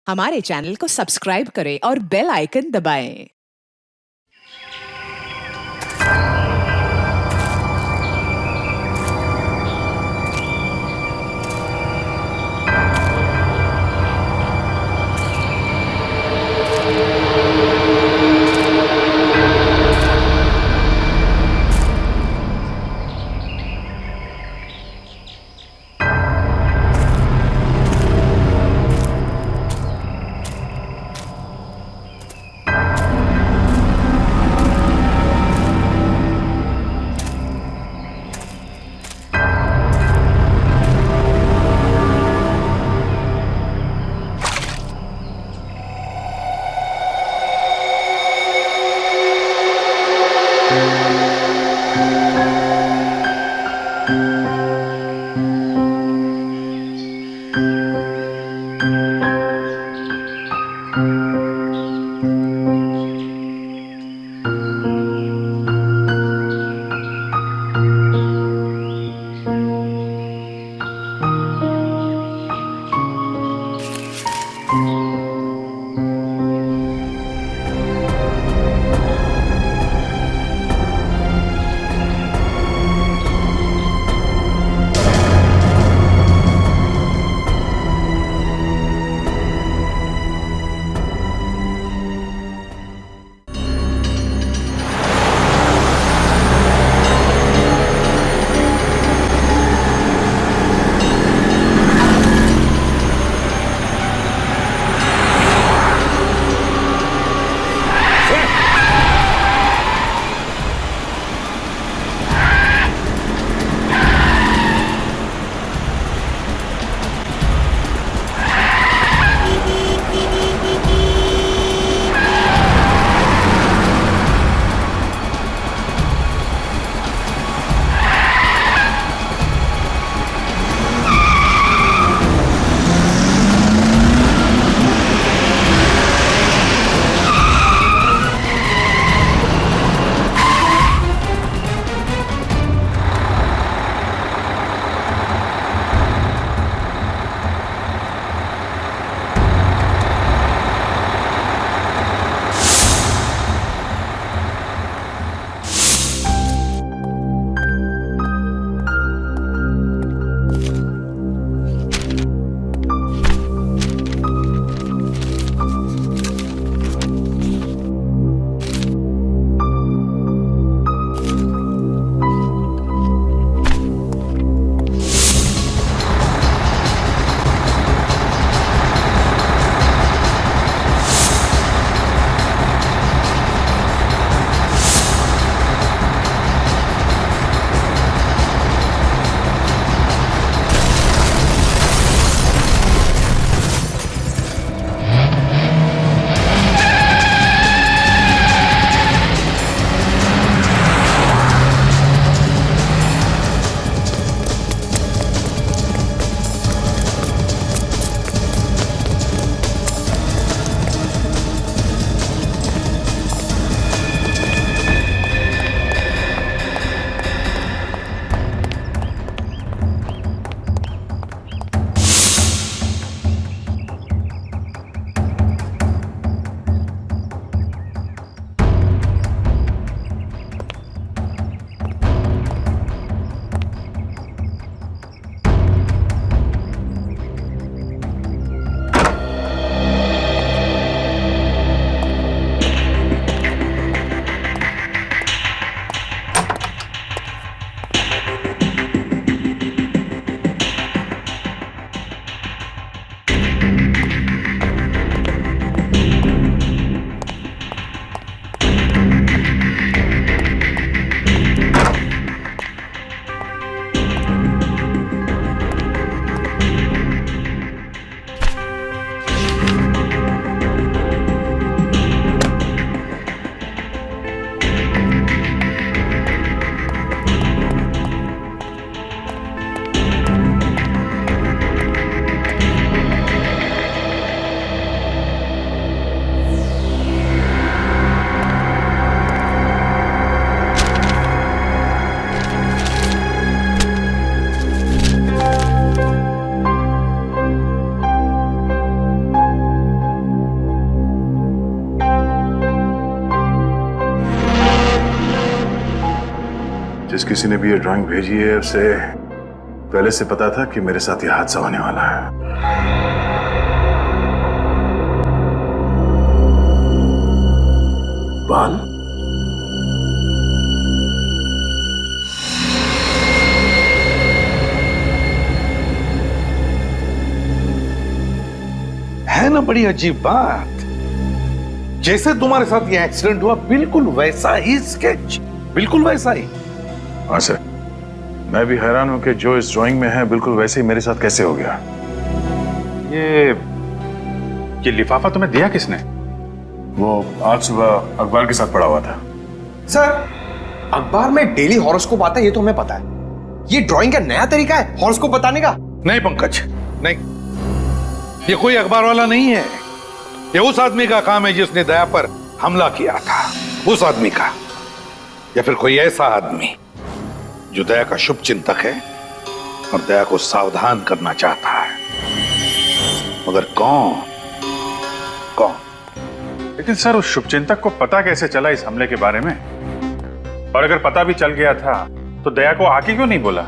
हमारे चैनल को सब्सक्राइब करें और बेल आइकन दबाएं। जिस किसी ने भी ये ड्राइंग भेजी है उसे पहले से पता था कि मेरे साथ ये हादसा होने वाला है। बाल है ना बड़ी अजीब बात। जैसे तुम्हारे साथ ये एक्सीडेंट हुआ बिल्कुल वैसा ही स्केच, बिल्कुल वैसा ही। हाँ सर, मैं भी हैरान हूं कि जो इस ड्राइंग में है बिल्कुल वैसे ही मेरे साथ कैसे हो गया। ये लिफाफा तुम्हें दिया किसने? वो आज सुबह अखबार के साथ पड़ा हुआ था। सर, अखबार में डेली हॉरोस्कोप आता है, ये तो हमें पता है। ये ड्राइंग का नया तरीका है हॉरोस्कोप बताने का? नहीं पंकज, नहीं, ये कोई अखबार वाला नहीं है। ये उस आदमी का काम है जिसने दया पर हमला किया था, उस आदमी का। या फिर कोई ऐसा आदमी जो दया का शुभ चिंतक है और दया को सावधान करना चाहता है, मगर कौन? लेकिन सर, उस शुभचिंतक को पता कैसे चला इस हमले के बारे में? और अगर पता भी चल गया था तो दया को आके क्यों नहीं बोला?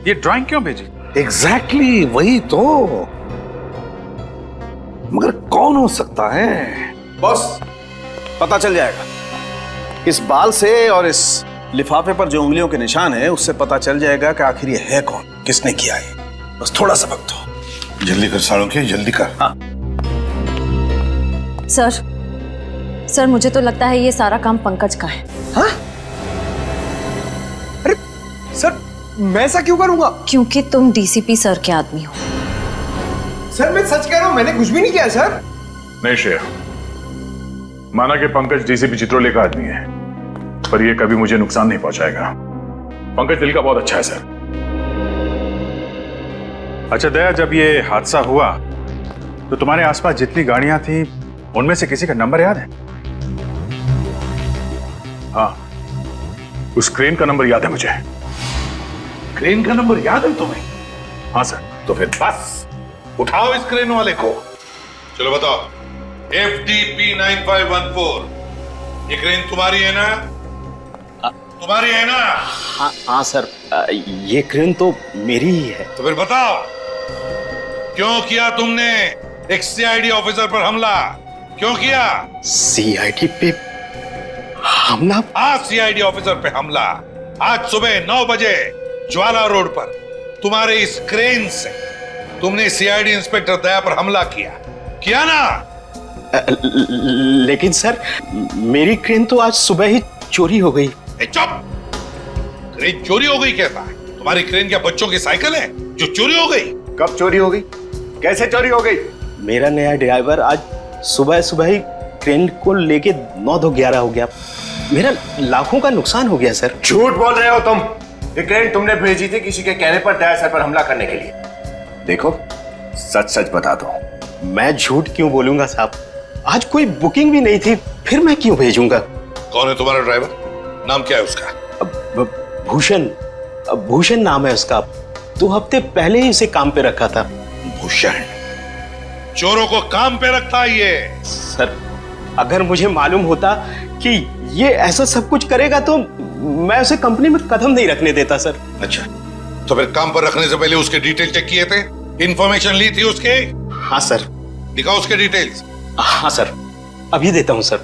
ये ड्राइंग क्यों भेजी? एग्जैक्टली वही तो। मगर कौन हो सकता है? बॉस, पता चल जाएगा। इस बाल से और इस लिफाफे पर जो उंगलियों के निशान है उससे पता चल जाएगा कि आखिर ये है कौन, किसने किया है। बस थोड़ा सा वक्त दो। जल्दी कर सालों, जल्दी कर। हाँ। सर मुझे तो लगता है ये सारा काम पंकज का है। हाँ? अरे सर, मैं ऐसा क्यों करूंगा? क्योंकि तुम डीसीपी सर के आदमी हो। सर मैं सच कह रहा हूं, मैंने कुछ भी नहीं किया सर। नहीं श्रेया, माना कि पंकज डीसीपी चित्रोले का आदमी है, पर ये कभी मुझे नुकसान नहीं पहुंचाएगा। पंकज दिल का बहुत अच्छा है सर। अच्छा दया, जब ये हादसा हुआ तो तुम्हारे आसपास जितनी गाड़ियां थी उनमें से किसी का नंबर याद है? हाँ, उस क्रेन का नंबर याद है मुझे। क्रेन का नंबर याद है तुम्हें? हाँ सर। तो फिर बस उठाओ इस क्रेन वाले को। चलो बताओ, FDP 9514, ये क्रेन तुम्हारी है ना? तुम्हारी है ना? हाँ सर, ये क्रेन तो मेरी ही है। तो फिर बताओ, क्यों किया तुमने एक CID ऑफिसर पर हमला? क्यों किया? CID पे हमला? आज CID ऑफिसर पे हमला, आज सुबह 9 बजे ज्वाला रोड पर तुम्हारे इस क्रेन से तुमने CID इंस्पेक्टर दया पर हमला किया ना? लेकिन सर, मेरी क्रेन तो आज सुबह ही चोरी हो गई। चुप! क्रेन चोरी हो गई कहता है? तुम्हारी क्रेन क्या बच्चों की साइकिल है जो चोरी हो गई? कब चोरी हो गई? कैसे चोरी हो गई? मेरा नया ड्राइवर आज सुबह सुबह ही क्रेन को लेके 9-11 हो गया। मेरा लाखों का नुकसान हो गया सर। झूठ बोल रहे हो तुम। ये क्रेन तुमने भेजी थी किसी के कहने पर दया सर पर हमला करने के लिए। देखो, सच सच बता दो। मैं झूठ क्यों बोलूंगा साहब? आज कोई बुकिंग भी नहीं थी, फिर मैं क्यों भेजूंगा? कौन है तुम्हारा ड्राइवर? नाम क्या है उसका? भूषण नाम है उसका। 2 हफ्ते पहले ही उसे काम पे रखा था। भूषण चोरों को काम पे रखता है ये? सर, अगर मुझे मालूम होता कि ये ऐसा सब कुछ करेगा तो मैं उसे कंपनी में कदम नहीं रखने देता सर। अच्छा, तो फिर काम पर रखने से पहले उसके डिटेल चेक किए थे? इंफॉर्मेशन ली थी उसके? हाँ सर। दिखाओ उसके डिटेल्स। हाँ सर, अभी देता हूँ सर।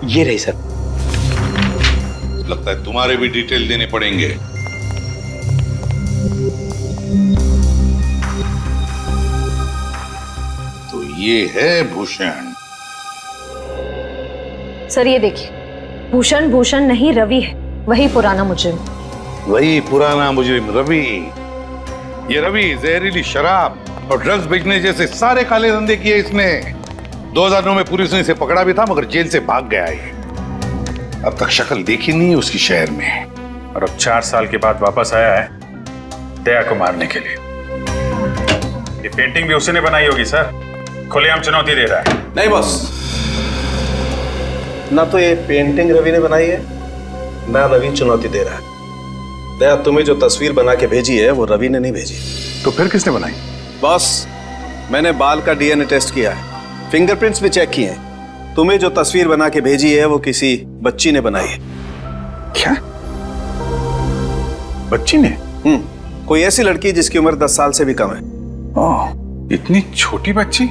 ये रही सर। लगता है तुम्हारे भी डिटेल देने पड़ेंगे। तो ये है भूषण। सर ये देखिए, भूषण नहीं रवि है, वही पुराना मुजरिम। वही पुराना मुजरिम रवि। ये रवि जहरीली शराब और ड्रग्स बेचने जैसे सारे काले धंधे किए इसने। 2009 में पुलिस ने इसे पकड़ा भी था, मगर जेल से भाग गया है। अब तक शक्ल देखी नहीं उसकी शहर में, और अब 4 साल के बाद वापस आया है दया को मारने के लिए। ये पेंटिंग भी उसने बनाई होगी सर, खुलेआम चुनौती दे रहा है। नहीं बॉस, ना तो ये पेंटिंग रवि ने बनाई है, ना रवि चुनौती दे रहा है। दया तुम्हें जो तस्वीर बना के भेजी है वो रवि ने नहीं भेजी। तो फिर किसने बनाई? बॉस, मैंने बाल का DNA टेस्ट किया है, फिंगरप्रिंट्स भी चेक किए हैं। तुम्हें जो तस्वीर बना के भेजी है वो किसी बच्ची ने बनाई है। क्या? बच्ची ने? कोई ऐसी लड़की जिसकी उम्र 10 साल से भी कम है। ओह, इतनी छोटी बच्ची?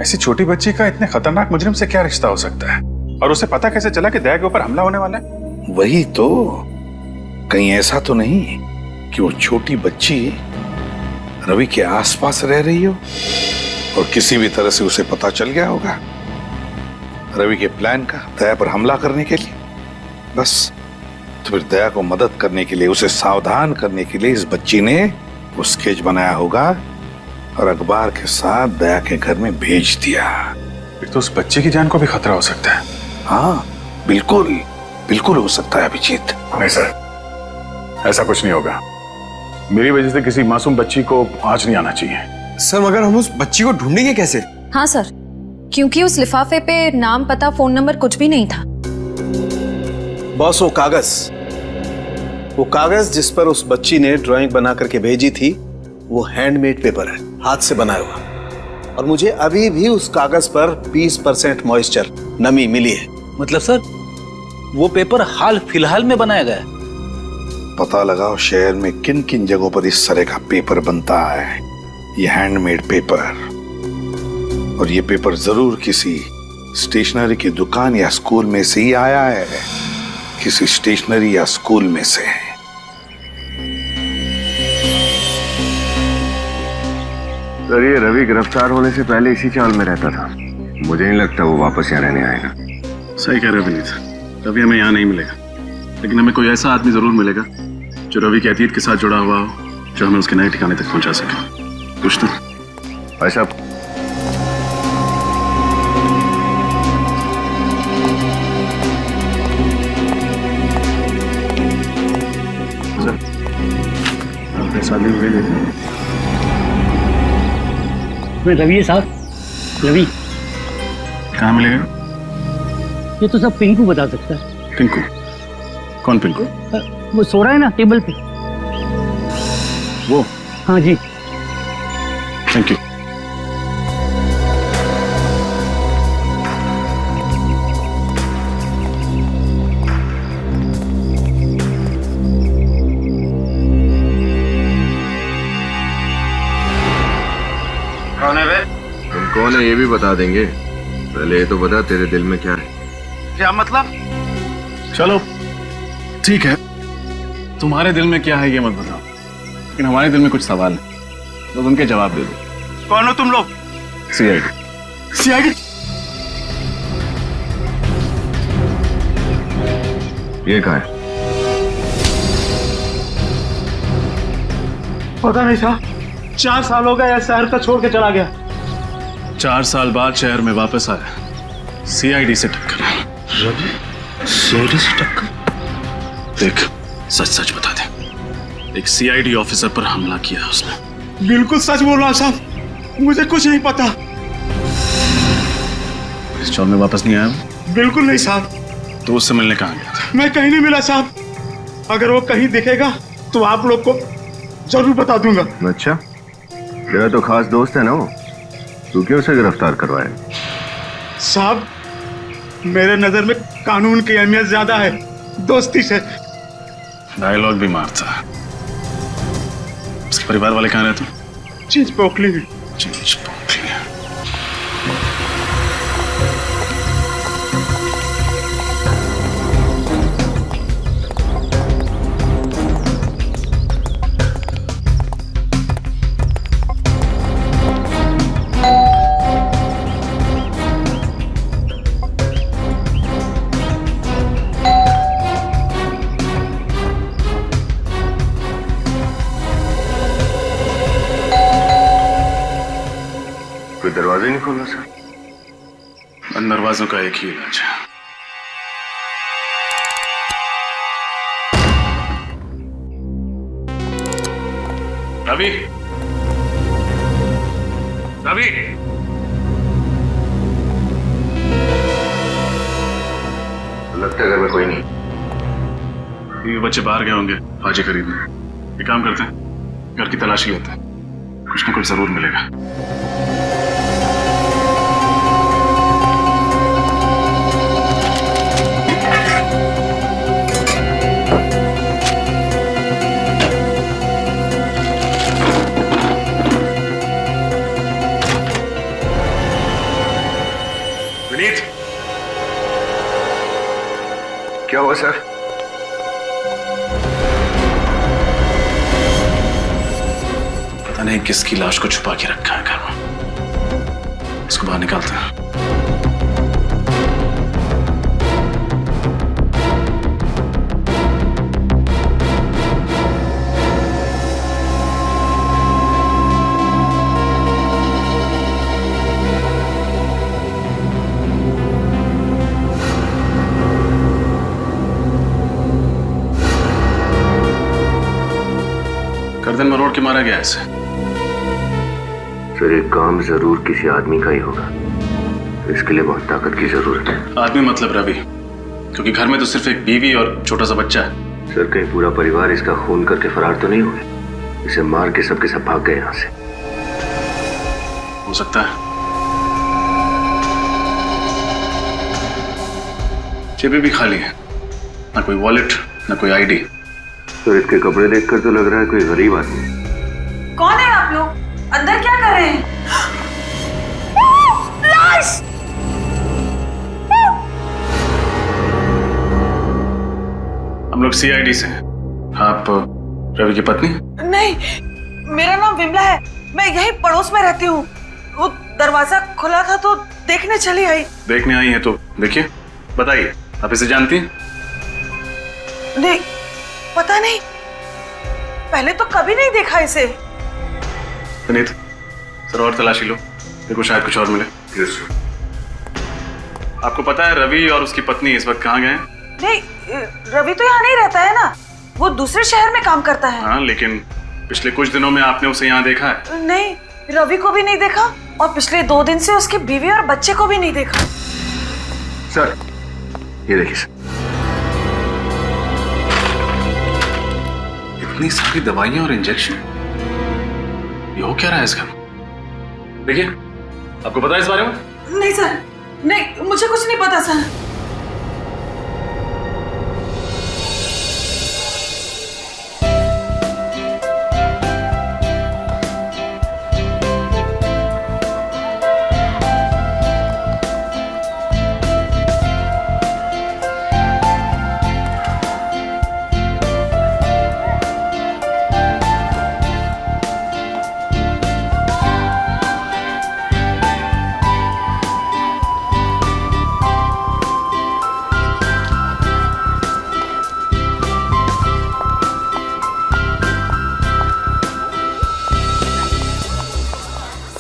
ऐसी छोटी बच्ची का इतने खतरनाक मुजरिम से क्या रिश्ता हो सकता है? और उसे पता कैसे चला कि दया के ऊपर हमला होने वाला है? वही तो, कहीं ऐसा तो नहीं कि वो छोटी बच्ची रवि के आसपास रह रही हो और किसी भी तरह से उसे पता चल गया होगा रवि के प्लान का दया पर हमला करने के लिए। बस तो फिर दया को मदद करने के लिए, उसे सावधान करने के लिए इस बच्ची ने वो स्केच बनाया होगा और अखबार के साथ दया के घर में भेज दिया। फिर तो उस बच्चे की जान को भी खतरा हो सकता है। हाँ बिल्कुल, बिल्कुल हो सकता है अभिजीत। नहीं सर, ऐसा कुछ नहीं होगा। मेरी वजह से किसी मासूम बच्ची को आज नहीं आना चाहिए। सर मगर हम उस बच्ची को ढूंढेंगे कैसे? हाँ सर, क्योंकि उस लिफाफे पे नाम, पता, फोन नंबर कुछ भी नहीं था। बॉस वो कागज जिस पर उस बच्ची ने ड्राइंग बना करके भेजी थी वो हैंडमेड पेपर है, हाथ से बनाया हुआ। और मुझे अभी भी उस कागज पर 20% मॉइस्चर, नमी मिली है। मतलब सर वो पेपर हाल फिलहाल में बनाया गया है? पता लगाओ शहर में किन किन जगहों पर इस तरह का पेपर बनता है, ये हैंडमेड पेपर। और ये पेपर जरूर किसी स्टेशनरी की दुकान या स्कूल में से ही आया है, किसी स्टेशनरी या स्कूल में से। सर ये रवि गिरफ्तार होने से पहले इसी चाल में रहता था। मुझे नहीं लगता वो वापस यहाँ रहने आएगा। सही कह रहे हो विनीत, रवि हमें यहाँ नहीं मिलेगा, लेकिन हमें कोई ऐसा आदमी जरूर मिलेगा जो रवि के अतीत के साथ जुड़ा हुआ हो, जो हमें उसके नए ठिकाने तक पहुंचा सके। कुछ तो भाई साहब, रवि साहब, रवि कहाँ मिलेगा? ये तो सब पिंकू बता सकता है। पिंकू? कौन पिंकू? वो सो रहा है ना टेबल पे। वो? हाँ जी। Thank you. तुम कौन है ये भी बता देंगे, पहले ये तो बता तेरे दिल में क्या है। क्या मतलब? चलो ठीक है, तुम्हारे दिल में क्या है ये मत बताओ, लेकिन हमारे दिल में कुछ सवाल है, तो उनके जवाब दे दो। कौन हो तुम लोग? सीआईडी। सीआईडी? ये कहाँ है? पता नहीं साहब, 4 साल हो गए शहर का छोड़ के चला गया। 4 साल बाद शहर में वापस आया, सीआईडी से टक्कर। सीआईडी से टक्कर? देख, सच सच बता दे, एक सीआईडी ऑफिसर पर हमला किया है उसने। बिल्कुल सच बोल रहा साहब, मुझे कुछ नहीं पता। इस चौल में वापस नहीं आया? बिल्कुल नहीं साहब। तो उससे मिलने कहाँ गया था? मैं कहीं नहीं मिला साहब, अगर वो कहीं दिखेगा तो आप लोग को जरूर बता दूंगा। अच्छा, तेरा तो खास दोस्त है ना वो, तू क्यों उसे गिरफ्तार करवाया? साहब मेरे नजर में कानून की अहमियत ज्यादा है दोस्ती से। डायलॉग भी मारता है। उसके परिवार वाले कहाँ रहते? चीज पोखली में। चीज पोखली। दरवाजे नहीं खोलना सर? बंद दरवाजों का एक ही इलाज है। रवि, रवि, लगता है घर में कोई नहीं। ये बच्चे बाहर गए होंगे भाजी खरीदने। एक काम करते हैं, घर की तलाशी लेते हैं, कुछ ना कुछ जरूर मिलेगा। सर। पता नहीं किसकी लाश को छुपा के रखा है घर में। इसको बाहर निकालते हैं। गर्दन मरोड़ के मारा गया इसे। सर, एक काम जरूर किसी आदमी का ही होगा, इसके लिए बहुत ताकत की जरूरत है। आदमी मतलब रवि, क्योंकि घर में तो सिर्फ एक बीवी और छोटा सा बच्चा है। सर, कहीं पूरा परिवार इसका खून करके फरार तो नहीं हुए? इसे मार के सबके सब भाग गए यहाँ से। हो सकता है। जेबें भी खाली है, ना कोई वॉलेट ना कोई आईडी। सर, इसके कपड़े देखकर तो लग रहा है कोई गरीब आदमी। कौन है आप लोग? अंदर क्या कर रहे हैं? लाश! हम लोग सीआईडी से हैं। आप रवि की पत्नी? नहीं, मेरा नाम विमला है। मैं यही पड़ोस में रहती हूँ। वो दरवाजा खुला था तो देखने चली आई। देखने आई हैं तो देखिए, बताइए, आप इसे जानती हैं? नहीं, पता नहीं, पहले तो कभी नहीं देखा इसे। पुनीत, सर और तलाशी लो, देखो शायद कुछ और मिले। आपको पता है रवि और उसकी पत्नी इस वक्त कहाँ गए हैं? नहीं, रवि तो यहाँ नहीं रहता है ना, वो दूसरे शहर में काम करता है। हाँ, लेकिन पिछले कुछ दिनों में आपने उसे यहाँ देखा है? नहीं, रवि को भी नहीं देखा और पिछले 2 दिन से उसकी बीवी और बच्चे को भी नहीं देखा। सर, ये देखिए सर। इतनी सारी दवाइयां और इंजेक्शन, ये हो क्या रहा है इस घर में? देखिए, आपको पता है इस बारे में? नहीं सर, नहीं, मुझे कुछ नहीं पता सर।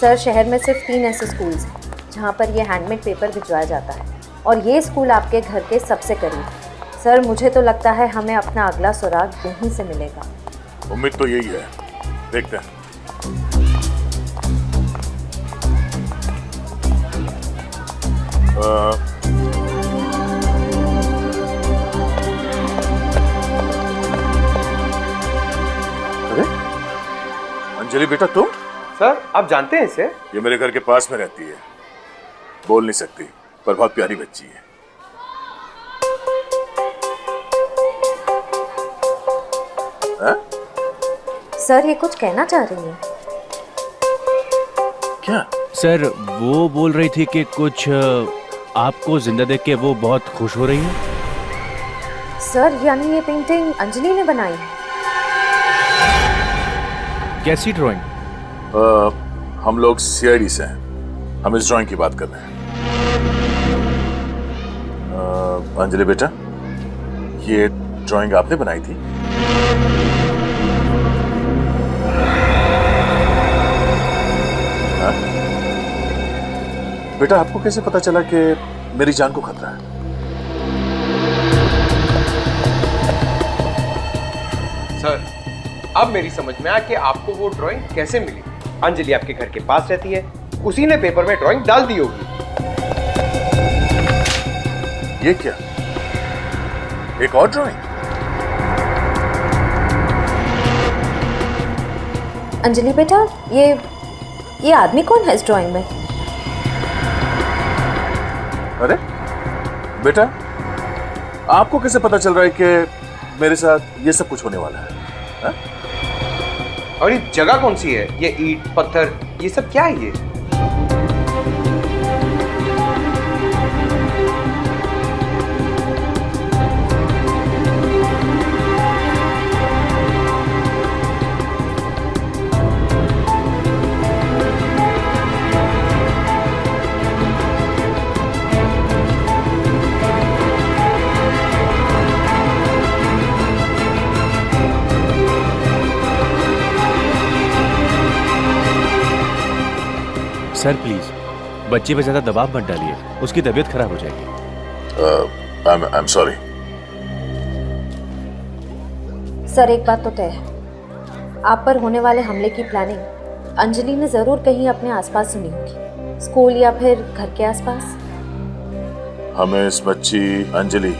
सर, शहर में सिर्फ 3 ऐसे स्कूल्स हैं जहाँ पर ये हैंडमेड पेपर भिजवाया जाता है और ये स्कूल आपके घर के सबसे करीब है। सर, मुझे तो लगता है हमें अपना अगला सुराग यहीं से मिलेगा। उम्मीद तो यही है, देखते हैं। अरे अंजलि बेटा, तुम? सर, आप जानते हैं इसे? ये मेरे घर के पास में रहती है, बोल नहीं सकती पर बहुत प्यारी बच्ची है। हा? सर, ये कुछ कहना चाह रही है। क्या? सर, वो बोल रही थी कि कुछ आपको जिंदा देख के वो बहुत खुश हो रही है। सर, यानी ये पेंटिंग अंजलि ने बनाई है? कैसी ड्राइंग? हम लोग सीआईडी से हैं, हम इस ड्राइंग की बात कर रहे हैं। अंजलि बेटा, ये ड्राइंग आपने बनाई थी? हाँ? बेटा, आपको कैसे पता चला कि मेरी जान को खतरा है? सर, अब मेरी समझ में आया कि आपको वो ड्राइंग कैसे मिली। अंजलि आपके घर के पास रहती है, उसी ने पेपर में ड्राइंग डाल दी होगी। ये क्या, एक और ड्राइंग? अंजलि बेटा, ये आदमी कौन है इस ड्राइंग में? अरे बेटा, आपको कैसे पता चल रहा है कि मेरे साथ ये सब कुछ होने वाला है? हा? और ये जगह कौन सी है? ये ईंट पत्थर ये सब क्या है? ये सर प्लीज बच्चे पे ज्यादा दबाव मत डालिए, उसकी तबीयत खराब हो जाएगी। I am sorry. सर एक बात तो तय है, आप पर होने वाले हमले की प्लानिंग अंजलि ने जरूर कहीं अपने आसपास सुनी होगी, स्कूल या फिर घर के आसपास। हमें इस बच्ची अंजलि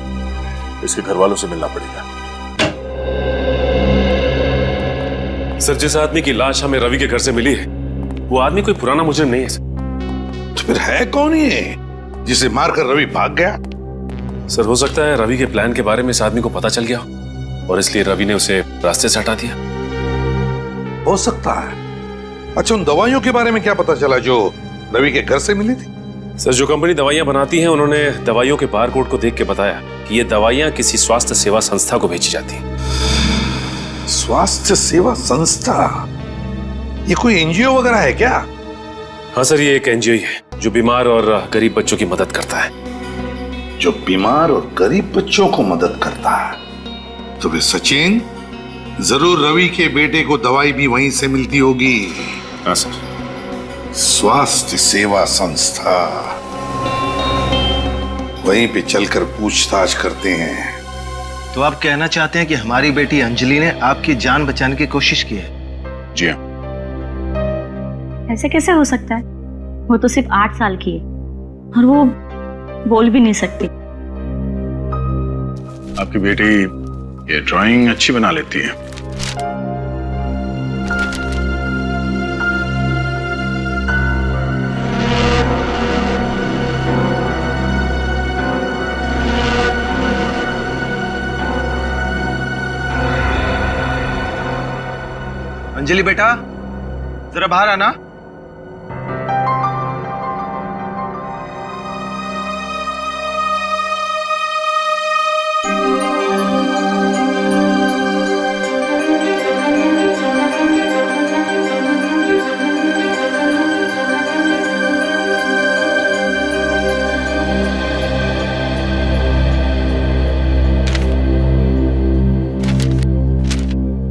इसके घर वालों से मिलना पड़ेगा। सर जिस आदमी की लाश हमें रवि के घर से मिली है वो आदमी कोई पुराना मुजरिम नहीं है सर। तो फिर है कौन ये जिसे मारकर रवि भाग गया? सर हो सकता है रवि के प्लान के बारे में इस आदमी को पता चल गया और इसलिए रवि ने उसे रास्ते से हटा दिया। हो सकता है। अच्छा उन दवाइयों के बारे में क्या पता चला जो रवि के घर से मिली थी? सर जो कंपनी दवाइयां बनाती है उन्होंने दवाइयों के बारकोड को देख के बताया कि ये दवाइयां किसी स्वास्थ्य सेवा संस्था को भेजी जाती हैं। स्वास्थ्य सेवा संस्था? ये कोई एनजीओ वगैरह है क्या? हाँ सर ये एक एनजीओ है जो बीमार और गरीब बच्चों की मदद करता है। जो बीमार और गरीब बच्चों को मदद करता है। तो फिर सचिन जरूर रवि के बेटे को दवाई भी वहीं से मिलती होगी। हाँ सर। स्वास्थ्य सेवा संस्था, वहीं पे चलकर पूछताछ करते हैं। तो आप कहना चाहते हैं कि हमारी बेटी अंजलि ने आपकी जान बचाने की कोशिश की है? जी हाँ। ऐसे कैसे हो सकता है? वो तो सिर्फ 8 साल की है और वो बोल भी नहीं सकती। आपकी बेटी ये ड्राइंग अच्छी बना लेती है। अंजलि बेटा जरा बाहर आना।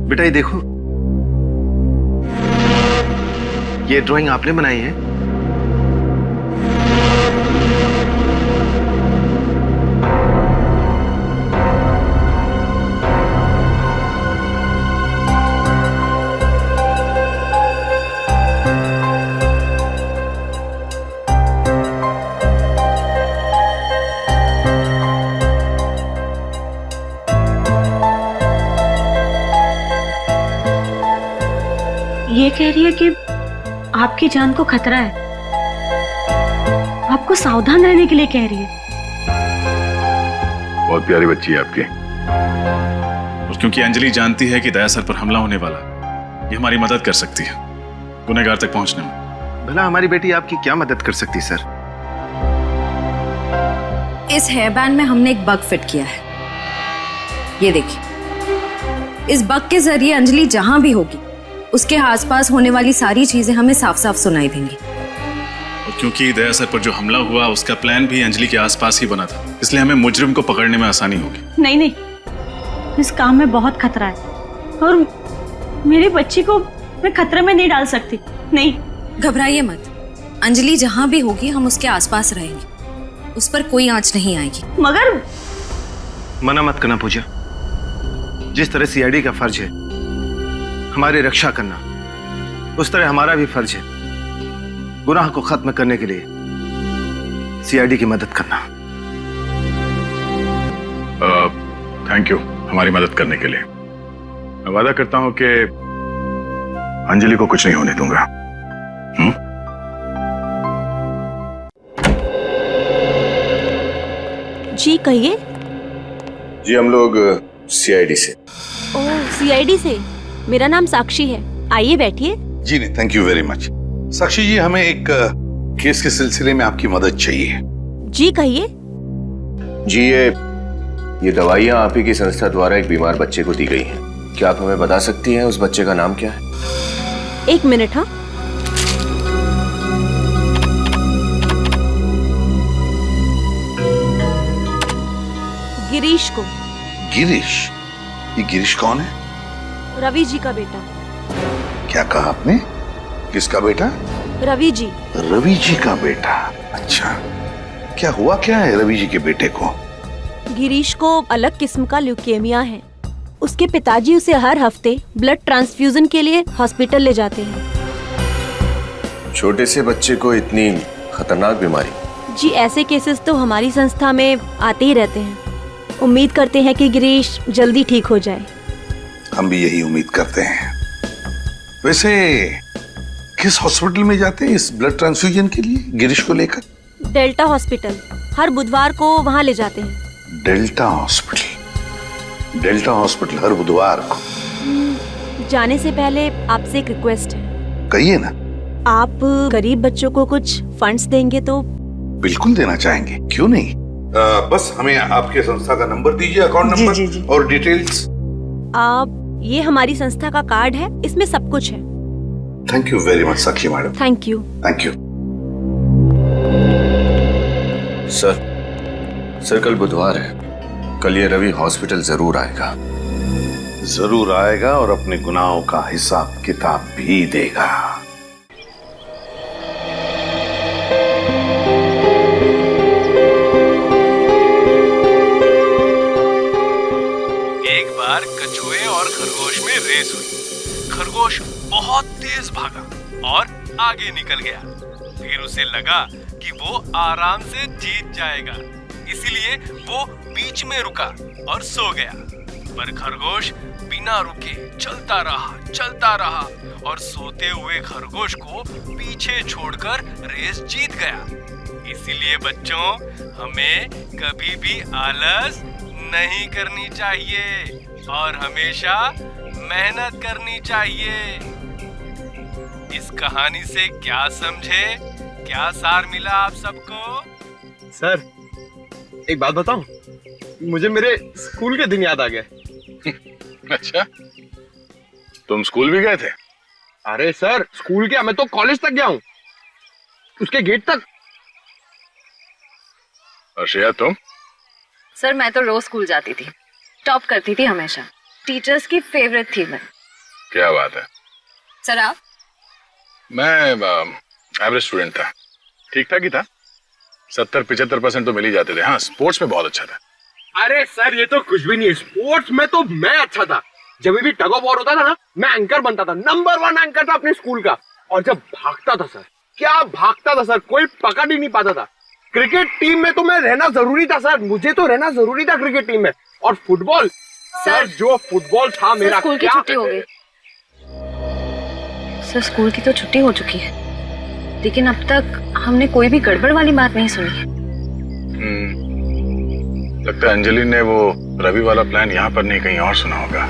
बेटा ये देखो, ये ड्राइंग आपने बनाई है? ये कह रही है कि आपकी जान को खतरा है, आपको सावधान रहने के लिए कह रही है। बहुत प्यारी बच्ची है आपकी। और क्योंकि अंजलि जानती है कि दया सर पर हमला होने वाला है, ये हमारी मदद कर सकती है गुनहगार तक पहुंचने में। भला हमारी बेटी आपकी क्या मदद कर सकती सर? इस हेयर बैंड में हमने एक बग फिट किया है, ये देखिए। इस बग के जरिए अंजलि जहां भी होगी उसके आसपास होने वाली सारी चीजें हमें साफ साफ सुनाई देंगी। और क्योंकि दया सर पर जो हमला हुआ उसका प्लान भी अंजलि के आसपास ही बना था, इसलिए हमें मुजरिम को पकड़ने में आसानी होगी। नहीं नहीं, इस काम में बहुत खतरा है और मेरी बच्ची को मैं खतरे में नहीं डाल सकती। नहीं, घबराइए मत, अंजलि जहां भी होगी हम उसके आसपास रहेंगे, उस पर कोई आंच नहीं आएगी। मगर मना मत करना पूजा। जिस तरह सीआईडी का फर्ज है हमारी रक्षा करना, उस तरह हमारा भी फर्ज है गुनाह को खत्म करने के लिए सीआईडी की मदद करना। थैंक यू हमारी मदद करने के लिए। मैं वादा करता हूं कि अंजलि को कुछ नहीं होने दूंगा। जी कहिए। जी हम लोग सीआईडी से। ओह सीआईडी से। मेरा नाम साक्षी है, आइए बैठिए। जी नहीं, थैंक यू वेरी मच। साक्षी जी हमें एक केस के सिलसिले में आपकी मदद चाहिए। जी कहिए। जी ये दवाइयाँ आप ही की संस्था द्वारा एक बीमार बच्चे को दी गई हैं। क्या आप हमें बता सकती हैं उस बच्चे का नाम क्या है? 1 मिनट। हाँ गिरीश को। गिरीश? ये गिरीश कौन है? रवि जी का बेटा। क्या कहा आपने? किसका बेटा? रवि जी। रवि जी का बेटा? अच्छा, क्या हुआ क्या है रवि जी के बेटे को? गिरीश को अलग किस्म का ल्यूकेमिया है। उसके पिताजी उसे हर हफ्ते ब्लड ट्रांसफ्यूजन के लिए हॉस्पिटल ले जाते हैं। छोटे से बच्चे को इतनी खतरनाक बीमारी? जी, ऐसे केसेस तो हमारी संस्था में आते ही रहते हैं। उम्मीद करते हैं कि गिरीश जल्दी ठीक हो जाए। हम भी यही उम्मीद करते हैं। वैसे किस हॉस्पिटल में जाते हैं इस ब्लड ट्रांसफ्यूजन के लिए गिरीश को लेकर? डेल्टा हॉस्पिटल, हर बुधवार को वहाँ ले जाते हैं। Delta hospital? डेल्टा हॉस्पिटल हर बुधवार को? जाने से पहले आपसे एक रिक्वेस्ट है। कहिए ना। आप गरीब बच्चों को कुछ फंड्स देंगे तो? बिल्कुल देना चाहेंगे, क्यों नहीं। बस हमें आपके संस्था का नंबर दीजिए, अकाउंट नंबर जी। और डिटेल्स। आप, ये हमारी संस्था का कार्ड है, इसमें सब कुछ है। Thank you very much Sakshi madam. Thank you. Thank you. Sir कल बुधवार है, कल ये रवि हॉस्पिटल जरूर आएगा। जरूर आएगा और अपने गुनाहों का हिसाब किताब भी देगा। एक बार कछुए और खरगोश में रेस हुई। खरगोश बहुत तेज भागा और आगे निकल गया। फिर उसे लगा कि वो आराम से जीत जाएगा, इसीलिए वो बीच में रुका और सो गया। पर खरगोश बिना रुके चलता रहा और सोते हुए खरगोश को पीछे छोड़कर रेस जीत गया। इसीलिए बच्चों, हमें कभी भी आलस नहीं करनी चाहिए और हमेशा मेहनत करनी चाहिए। इस कहानी से क्या समझे, क्या सार मिला आप सबको? सर, एक बात बताऊं, मुझे मेरे स्कूल के दिन याद आ गए। अच्छा, तुम स्कूल भी गए थे? अरे सर, स्कूल क्या, मैं तो कॉलेज तक गया हूं, उसके गेट तक। और श्रेया तुम? सर मैं तो रोज स्कूल जाती थी, टॉप करती थी हमेशा, टीचर्स की फेवरेट थी मैं। क्या बात है। सर आप? मैं एवरेज स्टूडेंट था, ठीक ठाक ही था, 70-75% तो मिल ही जाते थे। हाँ, स्पोर्ट्स में बहुत अच्छा था। अरे सर, ये तो कुछ भी नहीं है, स्पोर्ट्स में तो मैं अच्छा था। जब भी टग ऑफ वॉर होता था ना, मैं एंकर बनता था, नंबर 1 एंकर था अपने स्कूल का। और जब भागता था सर, क्या भागता था सर, कोई पकड़ ही नहीं पाता था। क्रिकेट टीम में तो मैं रहना जरूरी था सर, मुझे तो रहना जरूरी था क्रिकेट टीम में। और फुटबॉल सर, जो फुटबॉल था मेरा। स्कूल की छुट्टी हो गई सर, स्कूल की तो छुट्टी हो चुकी है, लेकिन अब तक हमने कोई भी गड़बड़ वाली बात नहीं सुनी। लगता है अंजलि ने वो रवि वाला प्लान यहाँ पर नहीं कहीं और सुना होगा।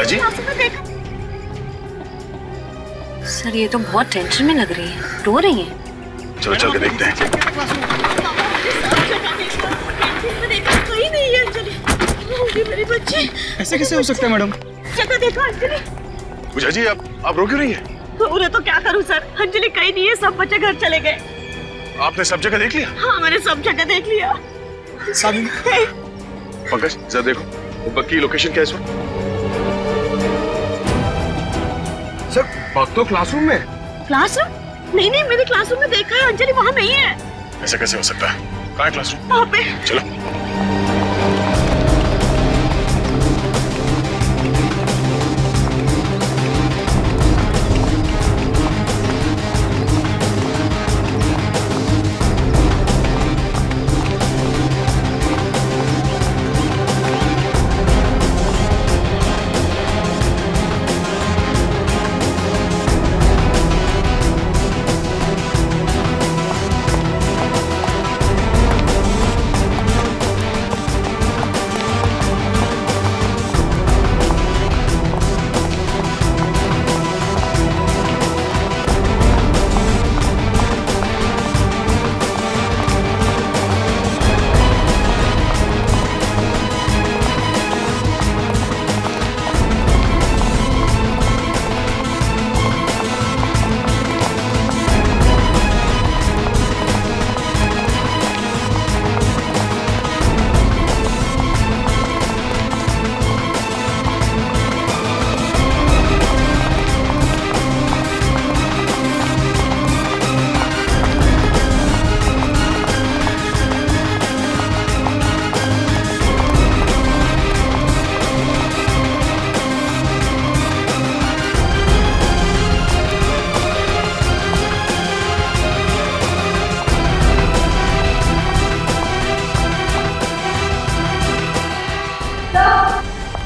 जी? सर ये तो बहुत टेंशन में लग रही है, रो रही है। चलो चल के देखते हैं। कहीं नहीं है अंजलि, मेरी बच्ची। ऐसे कैसे हो सकता है मैडम? जगह देखो अंजलि। पूजा जी, आप रो क्यों रही है? उन्हें तो क्या करूं सर, अंजलि कहीं नहीं है, सब बच्चे घर चले गए। आपने सब जगह देख लिया? हाँ, मैंने सब जगह देख लिया। पंकज जरा देखो, वो बग की लोकेशन क्या है इस वक्त? सर, बग तो क्लासरूम में। क्लासरूम? नहीं, मैंने क्लासरूम में देखा है, अंजलि वहाँ नहीं है। ऐसा कैसे हो सकता है? कहाँ है क्लासरूम? वहाँ पे। चलो।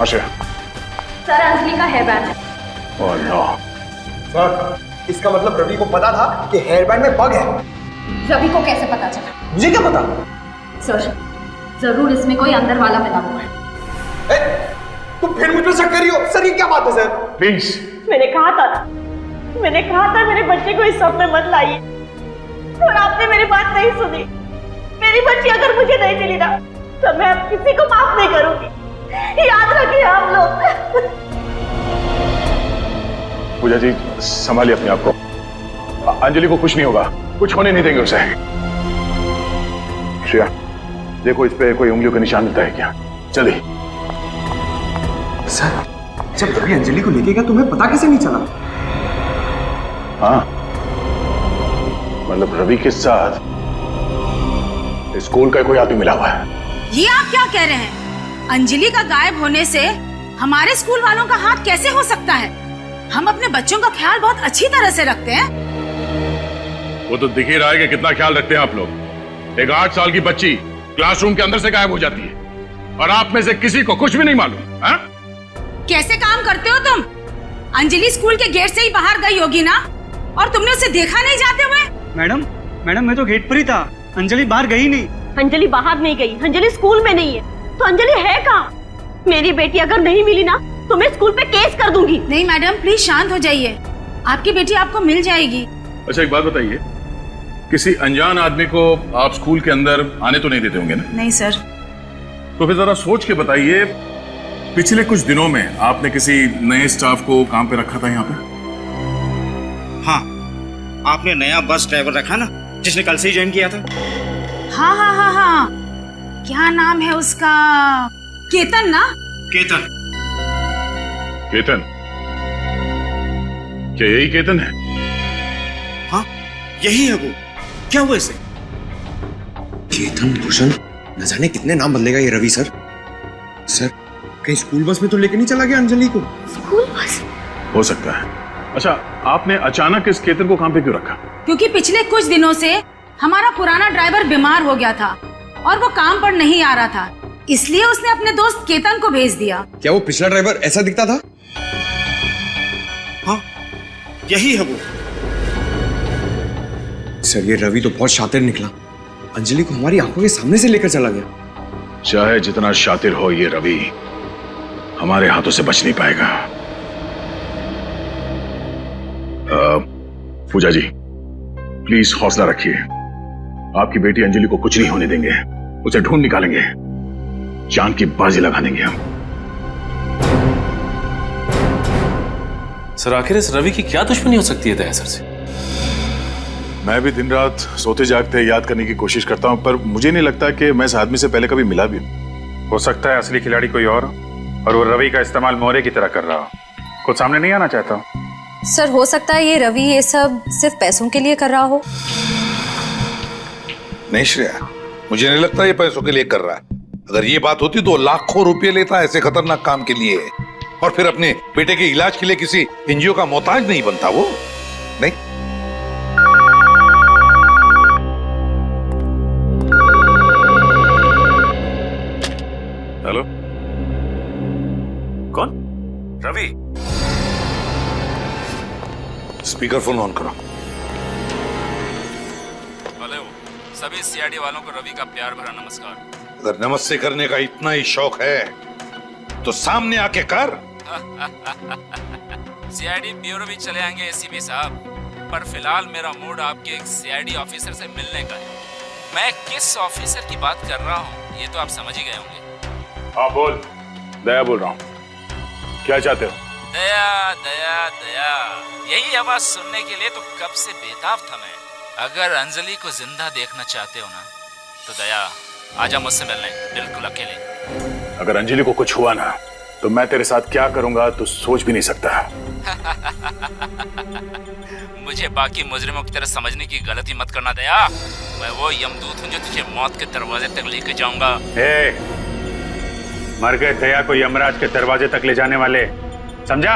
आश्रय। सर अंजलि का हेयर बैंड है। Oh no. सर इसका मतलब रवि को पता था कि हेयर बैंड में बग है। रवि को कैसे पता चला? मुझे क्या पता? सर जरूर इसमें कोई अंदर वाला मिला हुआ है। तुम फिर मुझ पर शक कर रही हो? सर ये क्या बात है सर? प्लीज। मैंने कहा था मेरे बच्चे को इस सब में मत लाइए, और आपने मेरी बात नहीं सुनी। मेरी बच्ची अगर मुझे नहीं मिली ना तो मैं अब किसी को माफ नहीं करूंगी, याद रखिए आप लोग। पूजा जी संभालिए अपने आप को। अंजलि को कुछ नहीं होगा, कुछ होने नहीं देंगे उसे। श्रेया देखो इस पे कोई उंगलियों का निशान मिलता है क्या? जल्दी। सर जब रवि अंजलि को लेके गया तुम्हें पता कैसे नहीं चला? हाँ मतलब रवि के साथ स्कूल का कोई आदमी मिला हुआ है। ये आप क्या कह रहे हैं? अंजलि का गायब होने से हमारे स्कूल वालों का हाथ कैसे हो सकता है? हम अपने बच्चों का ख्याल बहुत अच्छी तरह से रखते हैं। वो तो दिख ही रहा है कि कितना ख्याल रखते हैं आप लोग। एक 8 साल की बच्ची क्लासरूम के अंदर से गायब हो जाती है और आप में से किसी को कुछ भी नहीं मालूम। हाँ? कैसे काम करते हो तुम? अंजलि स्कूल के गेट से ही बाहर गई होगी ना, और तुमने उसे देखा नहीं जाते हुए? मैडम मैं तो गेट पर ही था, अंजलि बाहर गई नहीं। अंजलि बाहर नहीं गई, अंजलि स्कूल में नहीं है, तो अंजलि है कहाँ? मेरी बेटी अगर नहीं मिली ना तो मैं स्कूल पे केस कर दूंगी। नहीं मैडम प्लीज शांत हो जाइए, आपकी बेटी आपको मिल जाएगी। अच्छा एक बात बताइए, किसी अनजान आदमी को आप स्कूल के अंदर आने तो नहीं देते होंगे ना? नहीं सर। तो फिर जरा सोच के बताइए, पिछले कुछ दिनों में आपने किसी नए स्टाफ को काम पे रखा था यहाँ पे? हाँ आपने नया बस ड्राइवर रखा ना, जिसने कल से ही ज्वाइन किया था। हाँ हाँ हाँ हाँ, क्या नाम है उसका? केतन ना? केतन। केतन? क्या यही केतन है? हाँ यही है वो। क्या हुआ इसे? केतन भूषण, न जाने कितने नाम बदलेगा ये रवि सर। सर कहीं स्कूल बस में तो लेके नहीं चला गया अंजलि को? School bus? हो सकता है। अच्छा आपने अचानक इस केतन को काम पे क्यों रखा? क्योंकि पिछले कुछ दिनों से हमारा पुराना ड्राइवर बीमार हो गया था और वो काम पर नहीं आ रहा था, इसलिए उसने अपने दोस्त केतन को भेज दिया। क्या वो पिछला ड्राइवर ऐसा दिखता था? हाँ यही है वो। सर ये रवि तो बहुत शातिर निकला, अंजलि को हमारी आंखों के सामने से लेकर चला गया। चाहे जितना शातिर हो ये रवि, हमारे हाथों से बच नहीं पाएगा। पूजा जी प्लीज हौसला रखिए, आपकी बेटी अंजलि को कुछ नहीं होने देंगे, उसे ढूंढ निकालेंगे, जान की बाजी लगा देंगे हम। सर आखिर इस रवि की क्या दुश्मनी हो सकती है दया सर से? मैं भी दिन रात सोते जागते याद करने की कोशिश करता हूं, पर मुझे नहीं लगता कि मैं इस आदमी से पहले कभी मिला भी हूं। हो सकता है असली खिलाड़ी कोई और वो रवि का इस्तेमाल मोहरे की तरह कर रहा हो, कुछ सामने नहीं आना चाहता हूं। सर हो सकता है ये रवि ये सब सिर्फ पैसों के लिए कर रहा हो। नहीं श्रेया, मुझे नहीं लगता ये पैसों के लिए कर रहा है। अगर ये बात होती तो लाखों रुपए लेता ऐसे खतरनाक काम के लिए, और फिर अपने बेटे के इलाज के लिए किसी एनजीओ का मोहताज नहीं बनता वो। नहीं हेलो, कौन? रवि। स्पीकर फोन ऑन करो। हेलो, सभी सीआईडी वालों को रवि का प्यार भरा नमस्कार। अगर नमस्ते करने का इतना ही शौक है तो सामने आके कर। सीआईडी ब्यूरो भी चले आएंगे एसीपी साहब, पर फिलहाल मेरा मूड आपके एक सीआईडी ऑफिसर से मिलने का है। मैं किस ऑफिसर की बात कर रहा हूँ ये तो आप समझ ही गए होंगे। हाँ बोल। दया बोल रहा हूँ, क्या चाहते हो? दया दया दया, यही आवाज सुनने के लिए तो कब से बेताब था मैं। अगर अंजलि को जिंदा देखना चाहते हो ना तो दया आजा मुझसे मिलने, बिल्कुल अकेले। अगर अंजलि को कुछ हुआ ना तो मैं तेरे साथ क्या करूंगा तो सोच भी नहीं सकता। मुझे बाकी मुजरिमों की तरह समझने की गलती मत करना दया। मैं वो यमदूत हूँ जो तुझे मौत के दरवाजे तक लेके जाऊंगा। मर गए दया को यमराज के दरवाजे तक ले जाने वाले, समझा?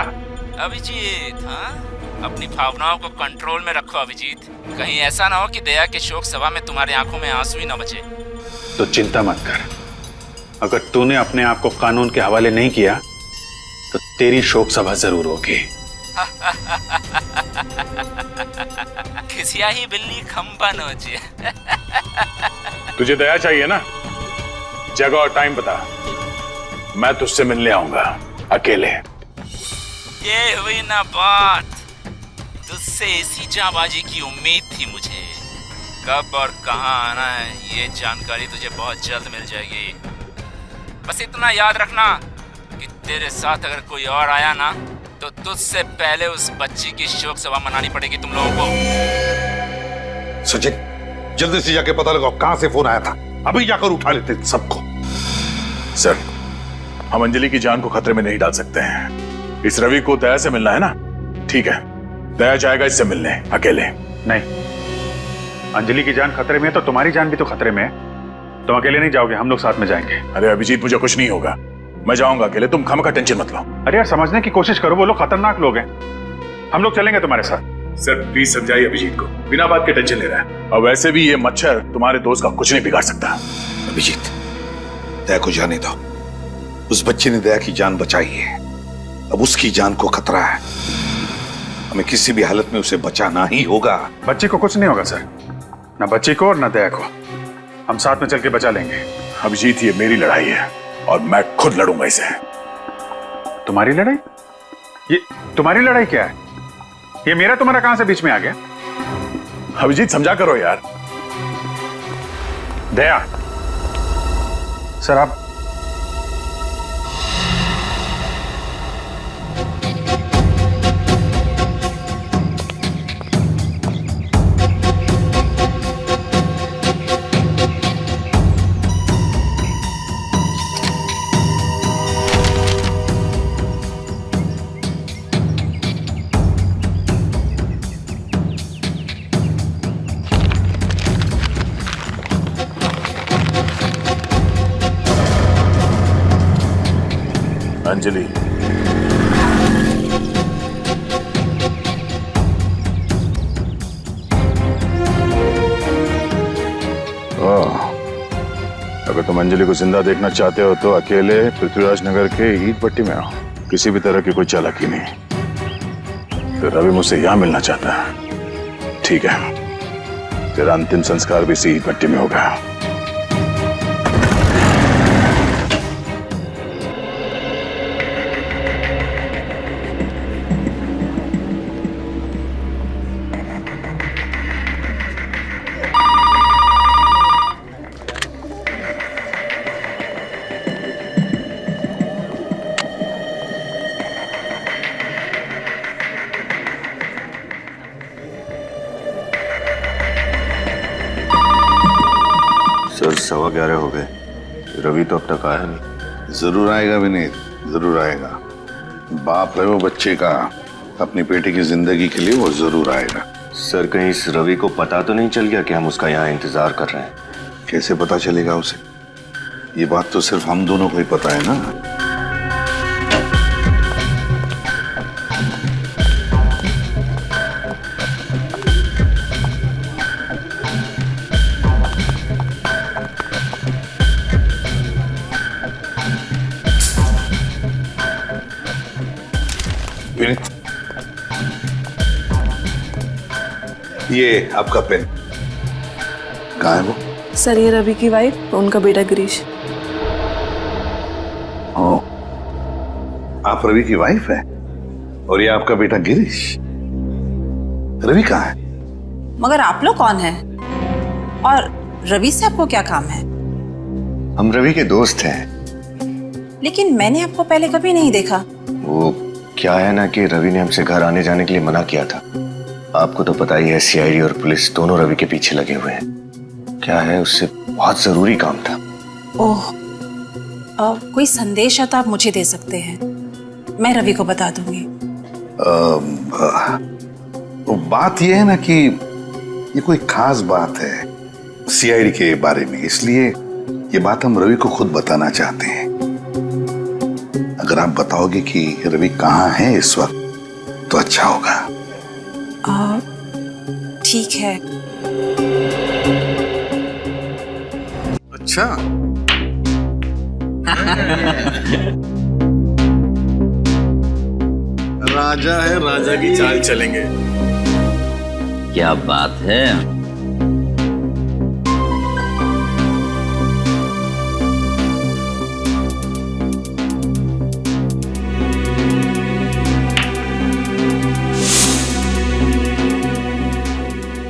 अभिजीत, हाँ अपनी भावनाओं को कंट्रोल में रखो अभिजीत। कहीं ऐसा ना हो कि दया के शोक सभा में तुम्हारी आंखों में आंसू ही ना बचे। तो चिंता मत कर, अगर तूने अपने आप को कानून के हवाले नहीं किया तो तेरी शोक सभा जरूर होगी। खिसिया ही बिल्ली खंबा नोचे। तुझे दया चाहिए ना? जगह और टाइम बता, मैं तुझसे मिलने आऊंगा अकेले। ये हुई ना बात, तुझसे इसी जाबाजी की उम्मीद थी मुझे। कब और कहां आना है ये जानकारी तुझे बहुत जल्द मिल जाएगी। बस इतना याद रखना कि तेरे साथ अगर कोई और आया ना तो तुझसे पहले उस बच्ची की शोक सभा मनानी पड़ेगी तुम लोगों को। सचिन, जल्दी से जाके पता लगाओ कहां से फोन आया था। अभी जाकर उठा लेते सबको। सर, हम अंजलि की जान को खतरे में नहीं डाल सकते हैं। इस रवि को दया से मिलना है ना? ठीक है, दया जाएगा इससे मिलने अकेले। नहीं, अंजलि की जान खतरे में है तो तुम्हारी जान भी तो खतरे में है। तुम अकेले नहीं जाओगे, हम लोग साथ में जाएंगे। अरे अभिजीत, मुझे कुछ नहीं होगा, मैं जाऊंगा अकेले, तुम खामखा टेंशन मत लो। अरे यार, समझने की कोशिश करो, वो लोग खतरनाक लोग हैं। हम लोग चलेंगे तुम्हारे साथ। सर प्लीज समझाइए अभिजीत को, बिना बात के टेंशन ले रहा है। और वैसे भी ये मच्छर तुम्हारे दोस्त का कुछ नहीं बिगाड़ सकता। अभिजीत, दया को जाने दो। उस बच्चे ने दया की जान बचाई है, अब उसकी जान को खतरा है। हमें किसी भी हालत में उसे बचाना ही होगा। बच्ची को कुछ नहीं होगा सर, ना बच्ची को और ना दया को। हम साथ में चल के बचा लेंगे। अभिजीत, ये मेरी लड़ाई है और मैं खुद लड़ूंगा इसे। तुम्हारी लड़ाई? ये तुम्हारी लड़ाई क्या है? ये मेरा तुम्हारा कहां से बीच में आ गया? अभिजीत समझा करो यार। दया, सर आप अंजलि, अगर तुम अंजलि को जिंदा देखना चाहते हो तो अकेले पृथ्वीराज नगर के ईट पट्टी में आओ। किसी भी तरह की कोई चालाकी नहीं। तो रवि मुझसे यहां मिलना चाहता है, ठीक है, तेरा अंतिम संस्कार भी इसी ईट पट्टी में होगा। सर 11:15 हो गए, रवि तो अब तक आया नहीं। जरूर आएगा विनीत, जरूर आएगा। बाप है वो बच्चे का, अपनी बेटी की जिंदगी के लिए वो जरूर आएगा। सर कहीं इस रवि को पता तो नहीं चल गया कि हम उसका यहाँ इंतजार कर रहे हैं? कैसे पता चलेगा उसे? ये बात तो सिर्फ हम दोनों को ही पता है ना। ये आपका पेन कहाँ है वो? सर ये रवि की वाइफ, उनका बेटा गिरीश। ओ, आप रवि की वाइफ है और ये आपका बेटा गिरीश। रवि कहाँ है? मगर आप लोग कौन हैं? और रवि से आपको क्या काम है? हम रवि के दोस्त हैं। लेकिन मैंने आपको पहले कभी नहीं देखा। वो क्या है ना कि रवि ने हमसे घर आने जाने के लिए मना किया था। आपको तो पता ही है, सीआईडी और पुलिस दोनों रवि के पीछे लगे हुए हैं। क्या है, उससे बहुत जरूरी काम था। ओह, कोई संदेश है तो आप मुझे दे सकते हैं, मैं रवि को बता दूंगी। बात यह है ना कि ये कोई खास बात है सीआईडी के बारे में, इसलिए ये बात हम रवि को खुद बताना चाहते हैं। अगर आप बताओगे कि रवि कहाँ है इस वक्त तो अच्छा होगा। ठीक है। अच्छा राजा है, राजा की चाल चलेंगे। क्या बात है।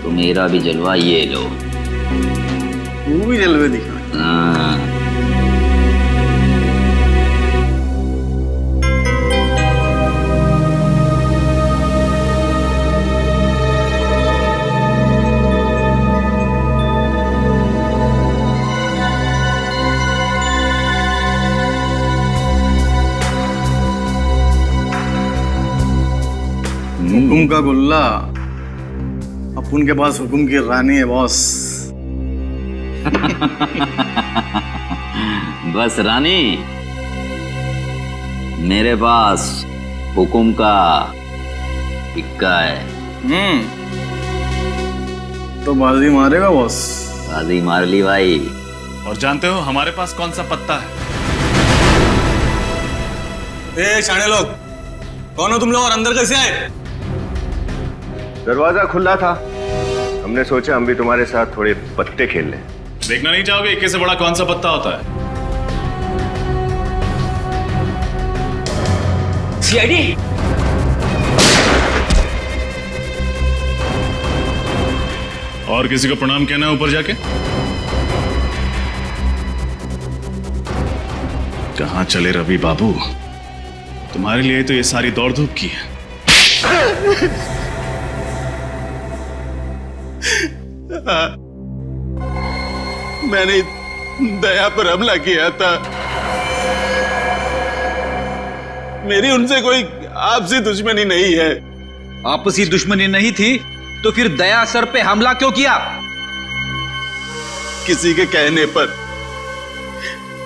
तो मेरा भी जलवा ये लो। तू भी जलवे दिखा। हाँ। हुकुम का गुल्ला, अपुन के पास हुकुम की रानी है बॉस। बस रानी, मेरे पास हुकुम का इक्का है। तो बाजी मारेगा बॉस? बाजी मार ली भाई। और जानते हो हमारे पास कौन सा पत्ता है? ए शाणे लोग, कौन हो तुम लोग और अंदर कैसे आए? दरवाजा खुला था, हमने सोचा हम भी तुम्हारे साथ थोड़े पत्ते खेल लें। देखना नहीं चाहोगे इक्के से बड़ा कौन सा पत्ता होता है? सीआईडी। और किसी को प्रणाम कहना है ऊपर जाके? कहां चले रवि बाबू, तुम्हारे लिए तो ये सारी दौड़ धूप की है। मैंने दया पर हमला किया था। मेरी उनसे कोई आपसी दुश्मनी नहीं है। आपसी दुश्मनी नहीं थी तो फिर दया सर पे हमला क्यों किया? किसी के कहने पर,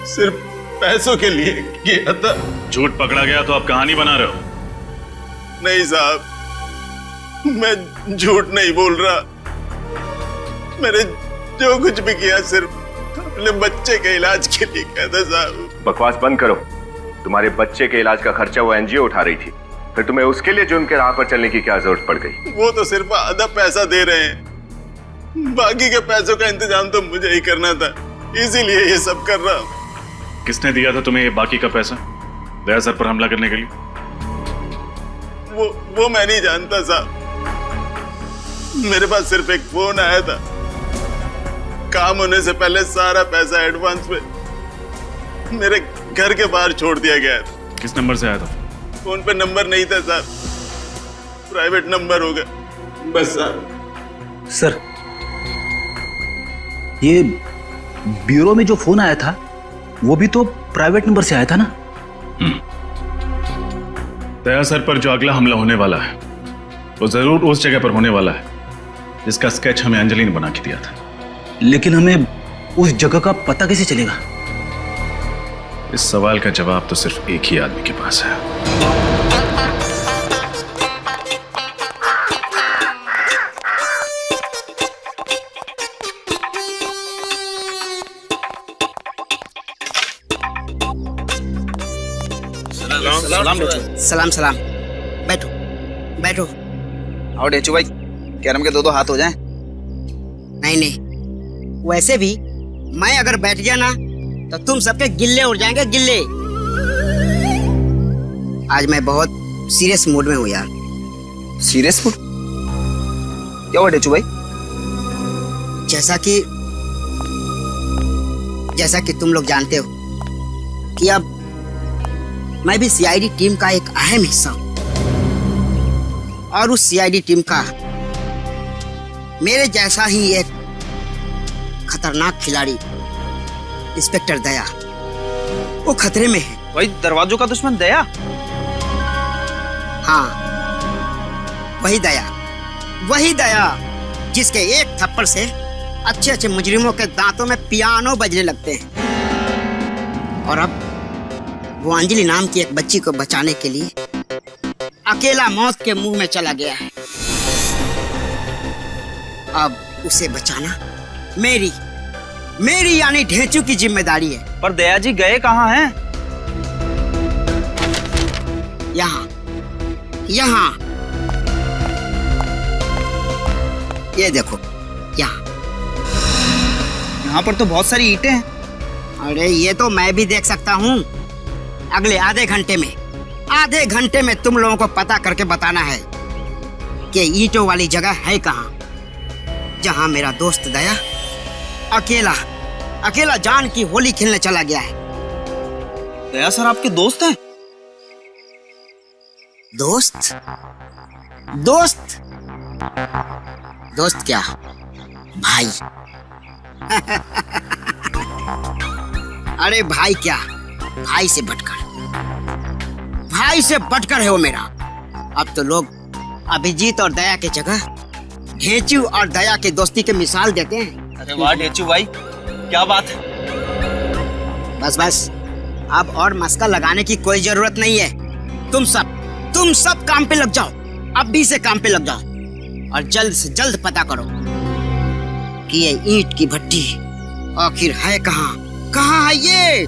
सिर्फ पैसों के लिए किया था। झूठ पकड़ा गया तो आप कहानी बना रहे हो? नहीं साहब, मैं झूठ नहीं बोल रहा। मैंने जो कुछ भी किया सिर्फ अपने बच्चे के इलाज के लिए किया था साहब। बकवास बंद करो। तुम्हारे बच्चे के इलाज का खर्चा वो एनजीओ उठा रही थी, फिर तुम्हें उसके लिए जुर्म के राह पर चलने की क्या जरूरत पड़ गई? वो तो सिर्फ आधा पैसा दे रहे हैं, बाकी के पैसों का इंतजाम तो मुझे ही करना था, इसीलिए ये सब कर रहा हूं। किसने दिया था तुम्हें ये बाकी का पैसा दया सर पर हमला करने के लिए? वो मैं नहीं जानता साहब। मेरे पास सिर्फ एक फोन आया था, काम होने से पहले सारा पैसा एडवांस में मेरे घर के बाहर छोड़ दिया गया था। किस नंबर से आया था? फोन पे नंबर नहीं था साहब, प्राइवेट नंबर होगा बस साहब। सर, ये ब्यूरो में जो फोन आया था वो भी तो प्राइवेट नंबर से आया था ना? दया सर पर जो अगला हमला होने वाला है वो जरूर उस जगह पर होने वाला है जिसका स्केच हमें अंजलि ने बना के दिया था। लेकिन हमें उस जगह का पता कैसे चलेगा? इस सवाल का जवाब तो सिर्फ एक ही आदमी के पास है। सलाम सलाम। बैठो बैठो। और डेचू भाई, कैरम के दो हाथ हो जाएं। नहीं नहीं, वैसे भी मैं अगर बैठ गया ना तो तुम सबके गिल्ले उड़ जाएंगे, गिल्ले। आज मैं बहुत सीरियस मूड में हूँ यार। Serious mood? क्या हुआ डेचू भाई? जैसा कि तुम लोग जानते हो कि अब मैं भी सीआईडी टीम का एक अहम हिस्सा हूँ, और उस सीआईडी टीम का मेरे जैसा ही एक खतरनाक खिलाड़ी इंस्पेक्टर दया, वो खतरे में है। भाई, दरवाजों का दुश्मन दया? हाँ, वही दया जिसके एक थप्पड़ से अच्छे अच्छे मुजरिमों के दांतों में पियानो बजने लगते हैं। और अब वो अंजलि नाम की एक बच्ची को बचाने के लिए अकेला मौत के मुंह में चला गया है। अब उसे बचाना मेरी यानी ढेंचू की जिम्मेदारी है। पर दया जी गए कहाँ हैं? यहाँ, ये देखो यहाँ। यहाँ पर तो बहुत सारी ईंटें हैं। अरे ये तो मैं भी देख सकता हूँ। अगले आधे घंटे में तुम लोगों को पता करके बताना है कि ईंटों वाली जगह है कहाँ, जहाँ मेरा दोस्त दया अकेला जान की होली खेलने चला गया है। दया सर आपके दोस्त हैं? दोस्त क्या भाई? अरे भाई क्या, भाई से बढ़कर है वो मेरा। अब तो लोग अभिजीत और दया की जगह ढेचू और दया की दोस्ती की मिसाल देते हैं। अरे वाह ढेचू भाई, क्या बात है। बस अब और मस्का लगाने की कोई जरूरत नहीं है। तुम सब काम पे लग जाओ, अभी से काम पे लग जाओ और जल्द से जल्द पता करो कि ये ईंट की भट्टी आखिर है कहाँ है ये।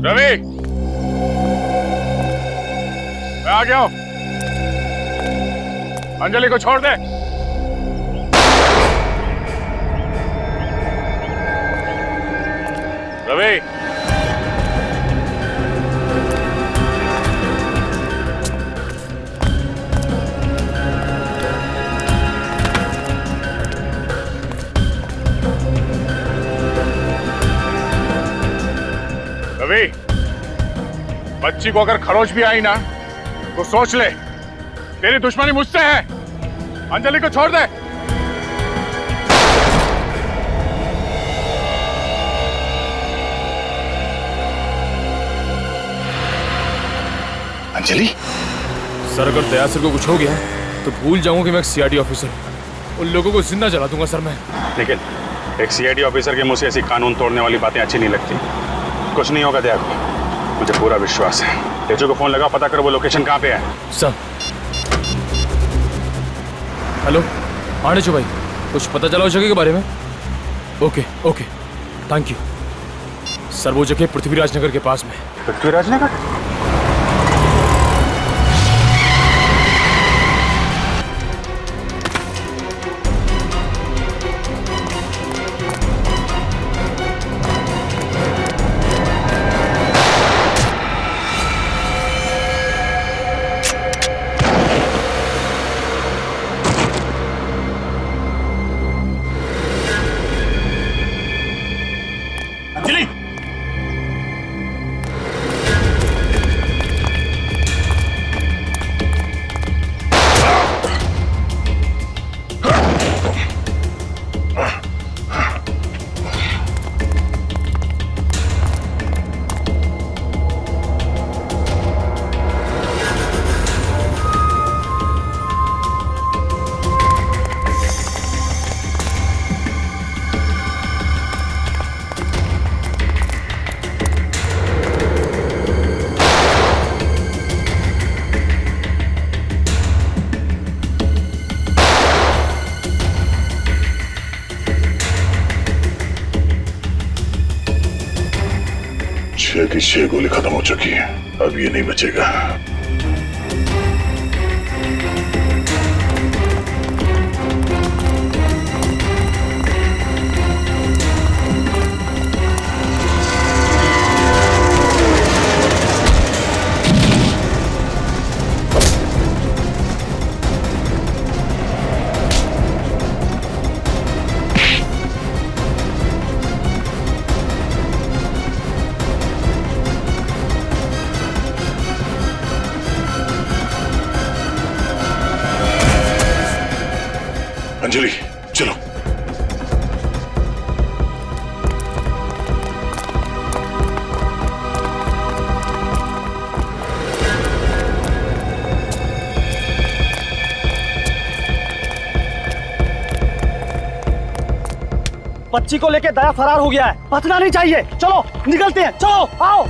रवि, मैं आ गया हूं। अंजलि को छोड़ दे। रवि, रवि, बच्ची को अगर खरोच भी आई ना तो सोच ले, तेरी दुश्मनी मुझसे है। अंजलि को छोड़ दे। अंजलि? सर अगर दया सर को कुछ हो गया तो भूल जाऊंगा कि मैं एक सीआईडी ऑफिसर हूं। उन लोगों को जिंदा जला दूंगा सर मैं। लेकिन एक सीआईडी ऑफिसर के मुंह से ऐसी कानून तोड़ने वाली बातें अच्छी नहीं लगती। कुछ नहीं होगा दया को, मुझे पूरा विश्वास है। तेजू को फोन लगा, पता करो वो लोकेशन कहाँ पे है। सर हेलो आनेचो भाई, कुछ पता चला उस जगह के बारे में? Okay thank you sir. वो जगह पृथ्वीराज नगर के पास में। पृथ्वीराज नगर? की 6 गोली खत्म हो चुकी है, अब ये नहीं बचेगा। बच्ची को लेके दया फरार हो गया है, बचना नहीं चाहिए। चलो निकलते हैं, चलो आओ।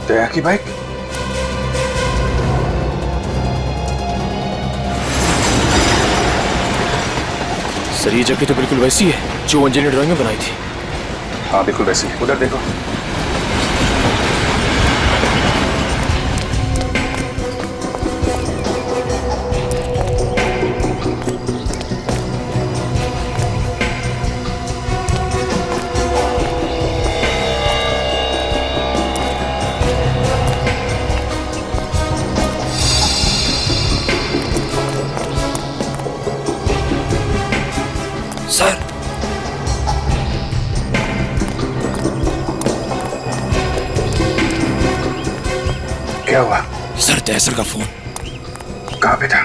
दया की बाइक? सर ये जगह तो बिल्कुल वैसी है जो अंजलि ने ड्राइंग में बनाई थी। हाँ बिल्कुल वैसी। उधर देखो। सर क्या हुआ? सर दया सर का फोन। कहाँ पे था?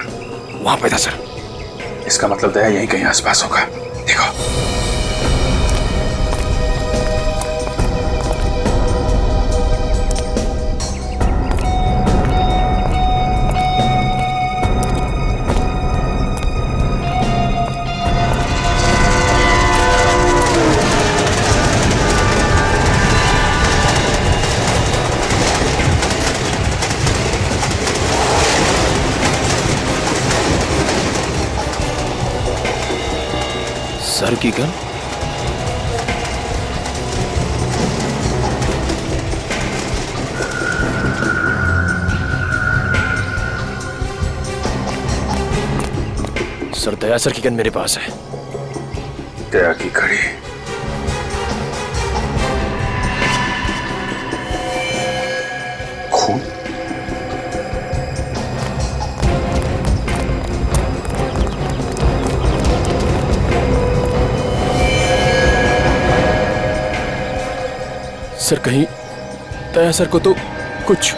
वहां पे था सर। इसका मतलब दया यहीं कहीं आसपास होगा। देखो। सर की गन? सर दया सर की गन मेरे पास है। दया की घड़ी। खून? सर कहीं दया सर को तो कुछ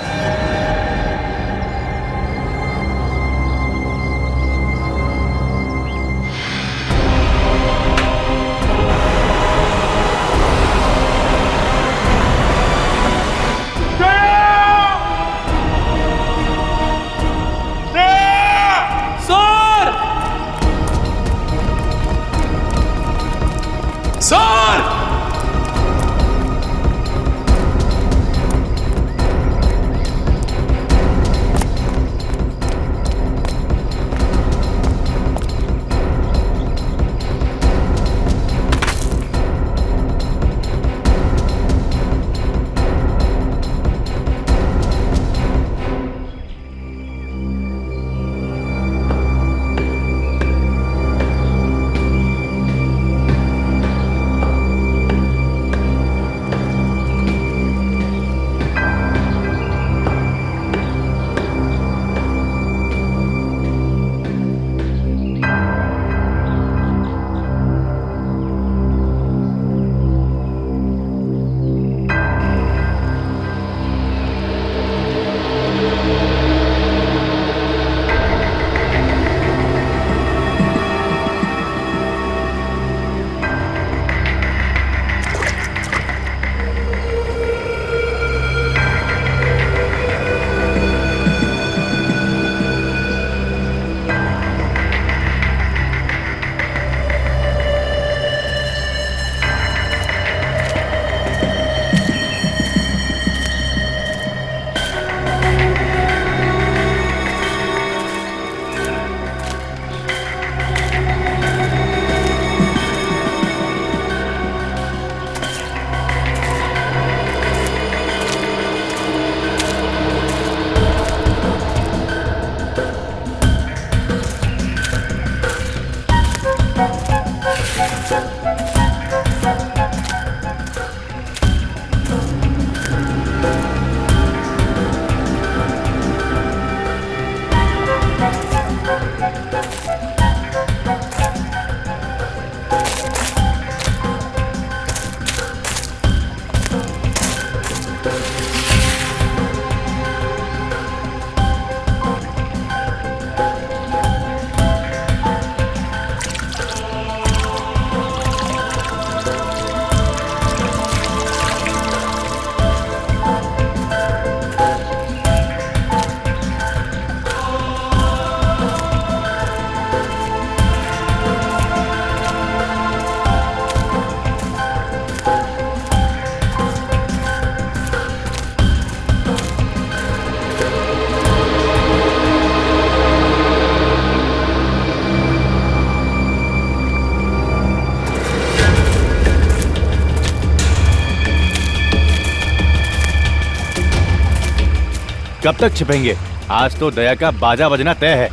कब तक छिपेंगे? आज तो दया का बाजा बजना तय है।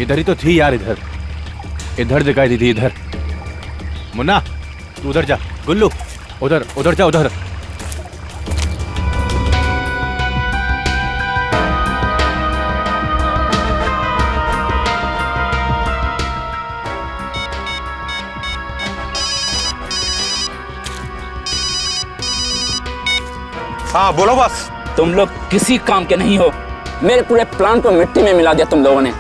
इधर ही तो थी यार, इधर दिखाई दी थी, इधर। मुन्ना तू उधर जा, गुल्लू उधर जा, उधर। हाँ बोलो बस। तुम लोग किसी काम के नहीं हो। मेरे पूरे प्लान को मिट्टी में मिला दिया तुम लोगों ने।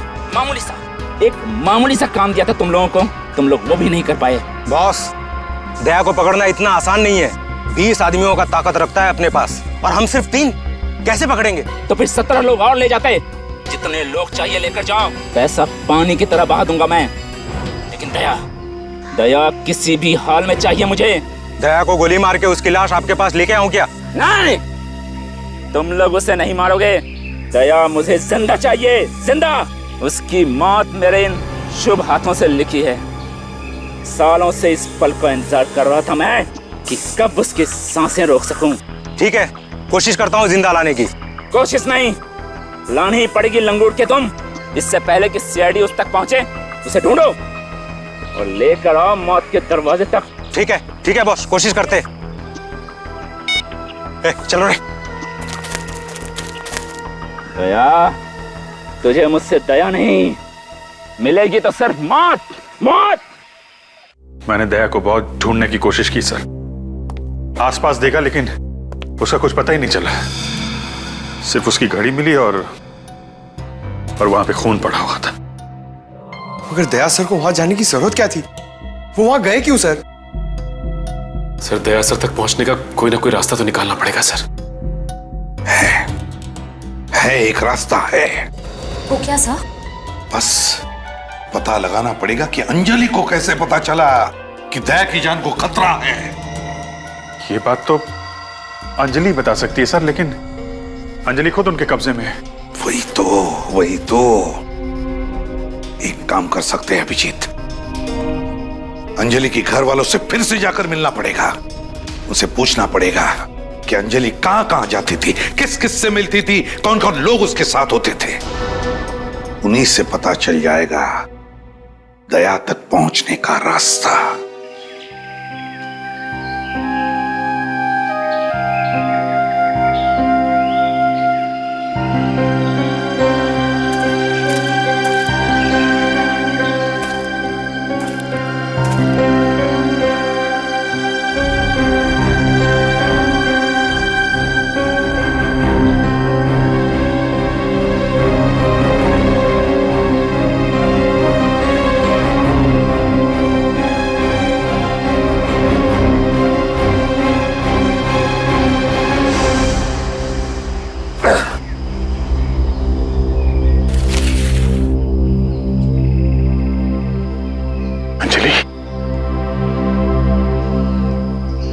एक मामूली सा काम दिया था तुम लोगों को, तुम लोग वो भी नहीं कर पाए। बॉस, दया को पकड़ना इतना आसान नहीं है। 20 आदमियों का ताकत रखता है अपने पास, और हम सिर्फ 3 कैसे पकड़ेंगे? तो फिर 17 लोग और ले जाते। जितने लोग चाहिए लेकर जाओ, पैसा पानी की तरह बहा दूंगा मैं। लेकिन दया किसी भी हाल में चाहिए मुझे। दया को गोली मार के उसकी लाश आपके पास लेके आऊं क्या? नहीं, तुम लोग उसे नहीं मारोगे। दया मुझे जिंदा चाहिए, जिंदा। उसकी मौत मेरे इन शुभ हाथों से लिखी है। सालों से इस पल का इंतजार कर रहा था मैं कि कब उसकी सांसें रोक सकूं। ठीक है, कोशिश करता हूं जिंदा लाने की। कोशिश नहीं, लानी ही पड़ेगी लंगूट के तुम। इससे पहले कि सीआईडी उस तक पहुंचे, उसे ढूंढो और लेकर आओ मौत के दरवाजे तक। ठीक है बॉस, कोशिश करते। चलो रे। दया, तुझे मुझसे दया नहीं मिलेगी तो सिर्फ मौत। मैंने दया को बहुत ढूंढने की कोशिश की सर। आसपास देखा लेकिन उसका कुछ पता ही नहीं चला। सिर्फ उसकी घड़ी मिली और वहां पे खून पड़ा हुआ था। मगर दया सर को वहां जाने की जरूरत क्या थी? वो वहां गए क्यों सर? सर, दया सर तक पहुंचने का कोई ना कोई रास्ता तो निकालना पड़ेगा सर। है एक रास्ता है। वो क्या सर? बस पता लगाना पड़ेगा कि अंजलि को कैसे पता चला कि दया की जान को खतरा है। ये बात तो अंजलि बता सकती है सर, लेकिन अंजलि खुद उनके कब्जे में है। वही तो एक काम कर सकते हैं अभिजीत। अंजलि के घर वालों से फिर से जाकर मिलना पड़ेगा। उसे पूछना पड़ेगा कि अंजलि कहां जाती थी, किस किस से मिलती थी, कौन कौन लोग उसके साथ होते थे। उन्हीं से पता चल जाएगा दया तक पहुंचने का रास्ता।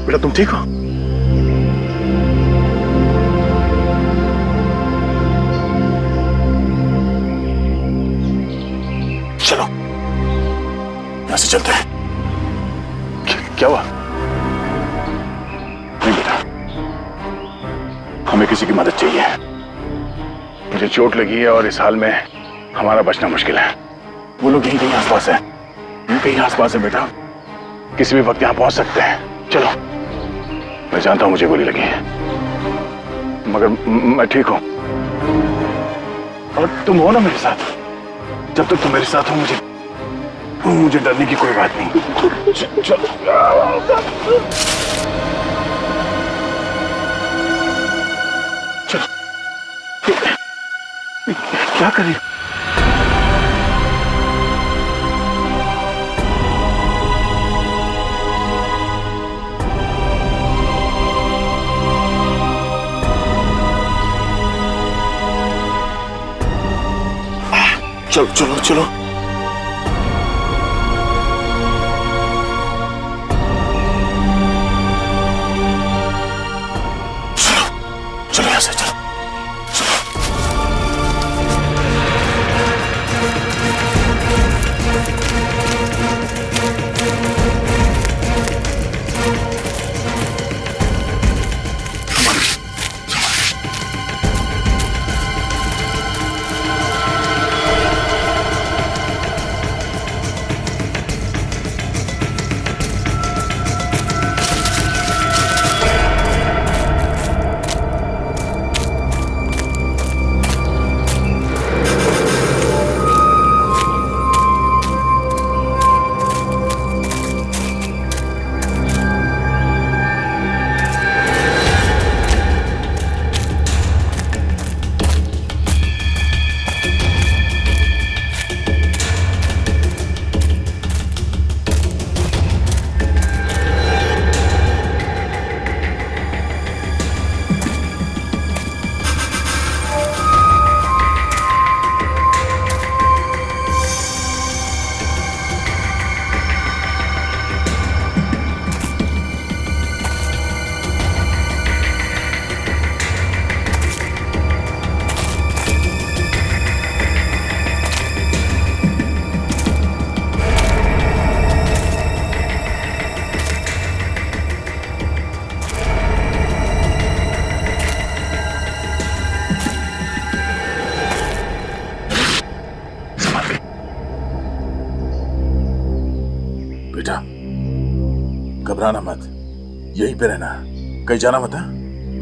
बेटा तुम ठीक हो? चलो यहां से चलते हैं। क्या हुआ? नहीं बेटा, हमें किसी की मदद चाहिए। मुझे चोट लगी है और इस हाल में हमारा बचना मुश्किल है। वो लोग यहीं कहीं आसपास है, कहीं आसपास है बेटा। किसी भी वक्त यहां पहुंच सकते हैं। चलो, मैं जानता हूं मुझे गोली लगी है, मगर मैं ठीक हूं और तुम हो ना मेरे साथ। जब तक तुम मेरे साथ हो मुझे डरने की कोई बात नहीं। चलो क्या करें? चलो चलो चलो। चलो यहां से चलो। घबराना मत, यहीं पे रहना, कहीं जाना मत।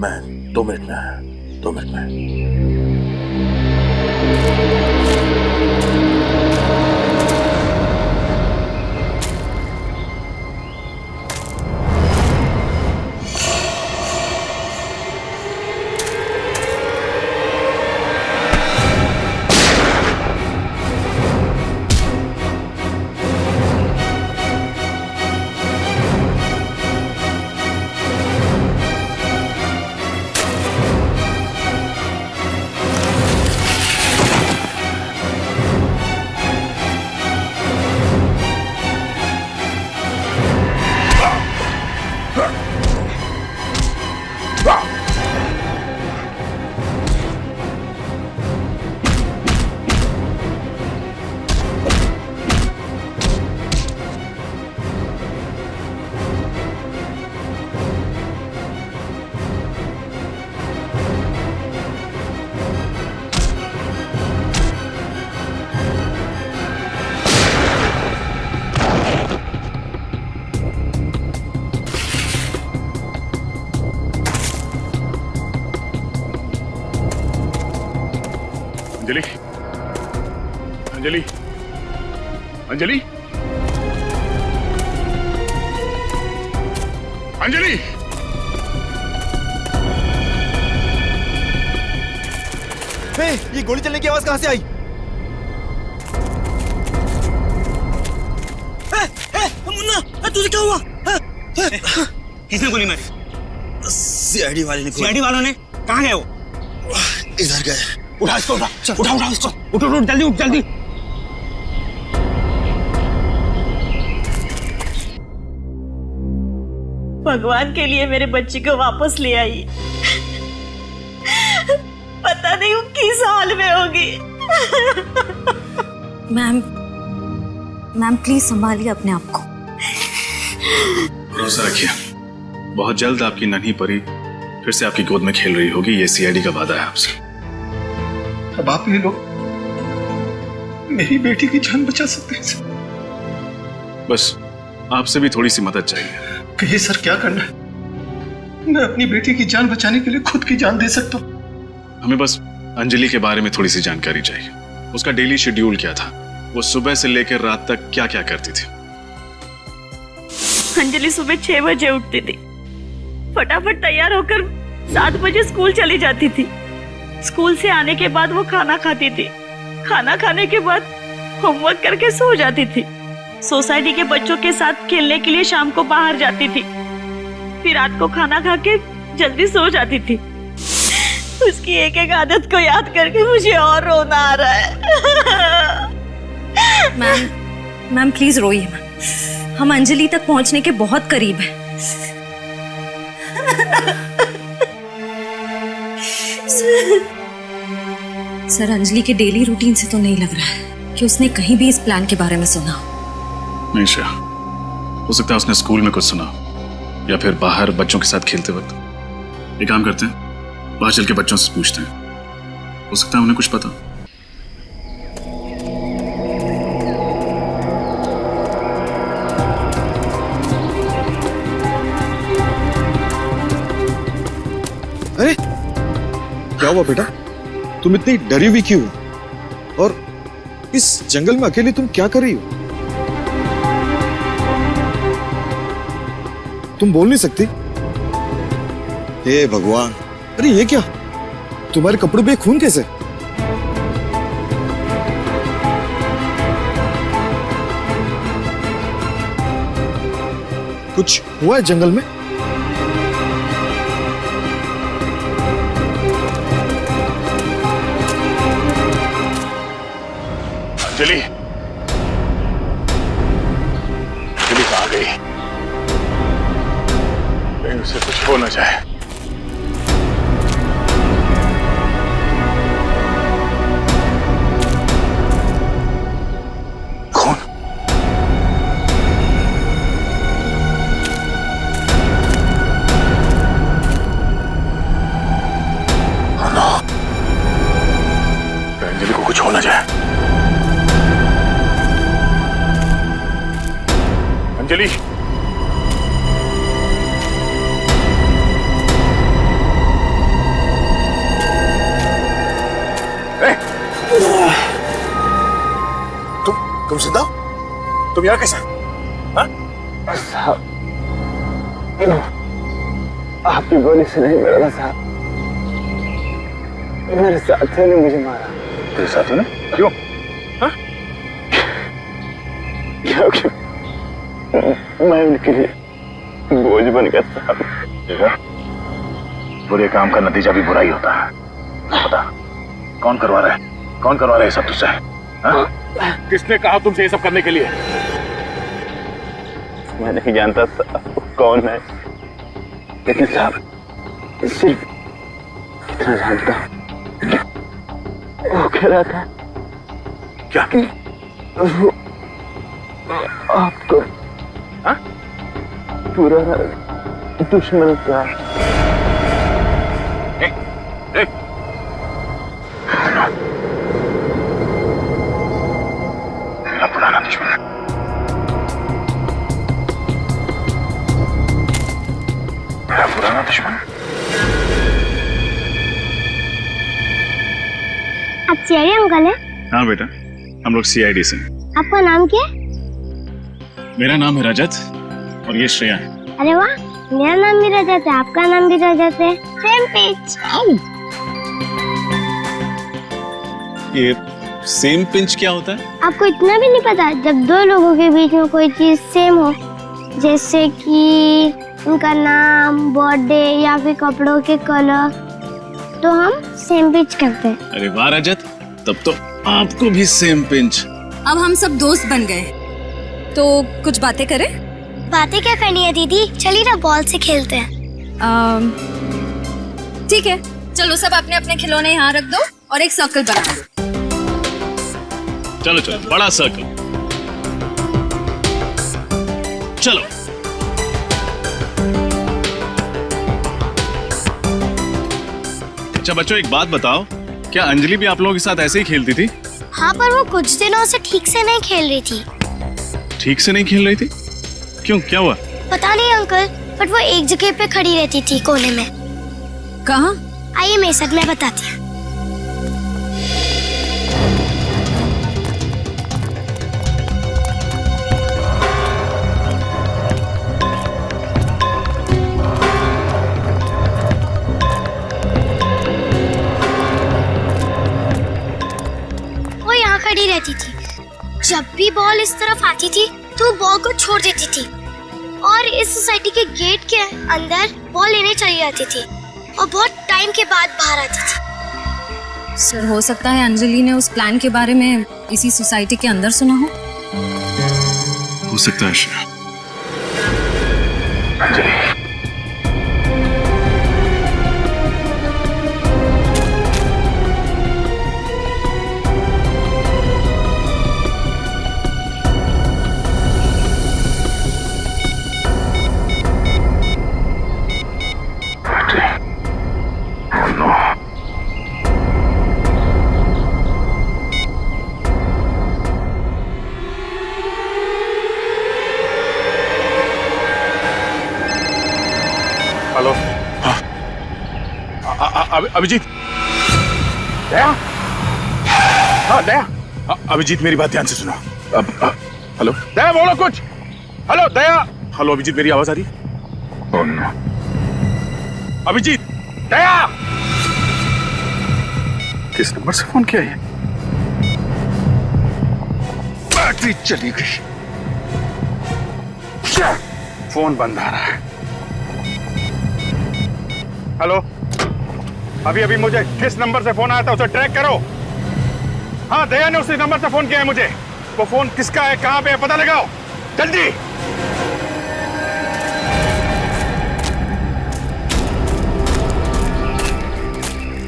मैं 2 मिनट में आया, 2 मिनट में। अंजलि, अंजलि, अंजलि, अंजलि, ये गोली चलने की आवाज कहां से आई? मुन्ना, तुझे क्या हुआ? किसने गोली मारी? सीआईडी वाले ने। सीआईडी वालों ने? कहाँ गए वो? इधर गए। उठा इसको, उठा इसको, उठ जल्दी उठ जल्दी। भगवान के लिए मेरे बच्ची को वापस ले आई। पता नहीं वो किस हाल में होगी। मैम प्लीज संभालिए अपने आप को। भरोसा रखिए, बहुत जल्द आपकी नन्ही परी फिर से आपकी गोद में खेल रही होगी। ये सीआईडी का वादा है आपसे। अब आप ये लोग मेरी बेटी की जान बचा सकते हैं सर। बस आपसे भी थोड़ी सी मदद चाहिए। कहिए सर, क्या करना है? मैं अपनी बेटी की जान बचाने के लिए खुद की जान दे सकता हूँ। हमें बस अंजलि के बारे में थोड़ी सी जानकारी चाहिए। उसका डेली शेड्यूल क्या था? वो सुबह से लेकर रात तक क्या क्या करती थी? अंजलि सुबह 6 बजे उठती थी, फटाफट तैयार होकर 7 बजे स्कूल चली जाती थी। स्कूल से आने के बाद वो खाना खाती थी, खाना खाने के बाद होमवर्क करके सो जाती थी। सोसाइटी के बच्चों के साथ खेलने के लिए शाम को बाहर जाती थी, फिर रात को खाना खा के जल्दी सो जाती थी। उसकी एक एक आदत को याद करके मुझे और रोना आ रहा है। मैम प्लीज रोइए मैम, हम अंजलि तक पहुंचने के बहुत करीब हैं। सर अंजलि के डेली रूटीन से तो नहीं लग रहा है कि उसने कहीं भी इस प्लान के बारे में सुना। नहीं श्रेया, हो सकता है उसने स्कूल में कुछ सुना या फिर बाहर बच्चों के साथ खेलते वक्त। एक काम करते हैं, बाहर चल के बच्चों से पूछते हैं, हो सकता है उन्हें कुछ पता। अरे क्या हुआ बेटा, तुम इतनी डरी हुई क्यों हो? और इस जंगल में अकेले तुम क्या कर रही हो? तुम बोल नहीं सकती? हे भगवान, अरे ये क्या, तुम्हारे कपड़ों पे खून कैसे? कुछ हुआ है जंगल में? अंजलि, अंजलि कहाँ गई? कहीं उसे कुछ हो न जाए। अंजलि को कुछ हो न जाए। अंजलि, तुम जिंदा? तुम यहाँ कैसे? साहब, आपकी गोली से नहीं मरा साहब, मेरे साथियों ने मुझे मारा। तेरे साथियों ने? क्यों? क्योंकि मैं उनके लिए बोझ बन गया साहब। देखा, बुरे काम का नतीजा भी बुरा ही होता है। पता कौन करवा रहा है? कौन करवा रहा है सब तुझसे? किसने कहा तुमसे ये सब करने के लिए? मैं नहीं जानता साहब वो कौन है, लेकिन साहब सिर्फ इतना जानता हूँ, वो कह रहा था क्या कि वो आपको पूरा दुश्मन था। मेरा पुराना दुश्मन है। मेरा पुराना दुश्मन। आप सीआईडी अंकल हैं? हाँ बेटा, हम लोग सीआईडी से। आपका नाम क्या है? मेरा नाम है रजत और ये श्रेया है। अरे वाह, मेरा नाम भी रजत है, आपका नाम भी रजत है। Same pinch. ये सेम पिंच क्या होता है? आपको इतना भी नहीं पता? जब दो लोगों के बीच में कोई चीज सेम हो, जैसे कि उनका नाम, बर्थडे या फिर कपड़ों के कलर, तो हम सेम पिंच करते हैं। अरे वाह रजत, तब तो आपको भी सेम पिंच। अब हम सब दोस्त बन गए, तो कुछ बातें करें? बातें क्या करनी है दीदी, चलिए ना बॉल से खेलते हैं। ठीक है, चलो सब अपने अपने खिलौने यहाँ रख दो और एक सर्कल बना दो। चलो चलो, बड़ा सर्कल। चलो। अच्छा बच्चों, एक बात बताओ, क्या अंजलि भी आप लोगों के साथ ऐसे ही खेलती थी? हाँ, पर वो कुछ दिनों से ठीक से नहीं खेल रही थी। ठीक से नहीं खेल रही थी? क्यों, क्या हुआ? पता नहीं अंकल, बट वो एक जगह पे खड़ी रहती थी कोने में। कहाँ? आइए मेरे साथ, मैं बताती हूँ। वो यहाँ खड़ी रहती थी। जब भी बॉल इस तरफ आती थी तो बॉल को छोड़ देती थी और इस सोसाइटी के गेट के अंदर बॉल लेने चली जाती थी और बहुत टाइम के बाद बाहर आती थी। सर, हो सकता है अंजलि ने उस प्लान के बारे में इसी सोसाइटी के अंदर सुना हो सकता है श्रेया। अंजलि, हेलो। अभिजीत। दया? हाँ दया। अभिजीत, मेरी बात ध्यान से सुनो। हेलो दया, बोलो कुछ। हेलो दया। हेलो अभिजीत, मेरी आवाज आ रही? Oh no. अभिजीत, दया। किस नंबर से फोन किया है? बैटरी चली गई, फोन बंद आ रहा है। हेलो, अभी अभी मुझे किस नंबर से फोन आया था उसे ट्रैक करो। हाँ, दया ने उसी नंबर से फोन किया है मुझे। वो फोन किसका है, कहां पे है, पता लगाओ जल्दी।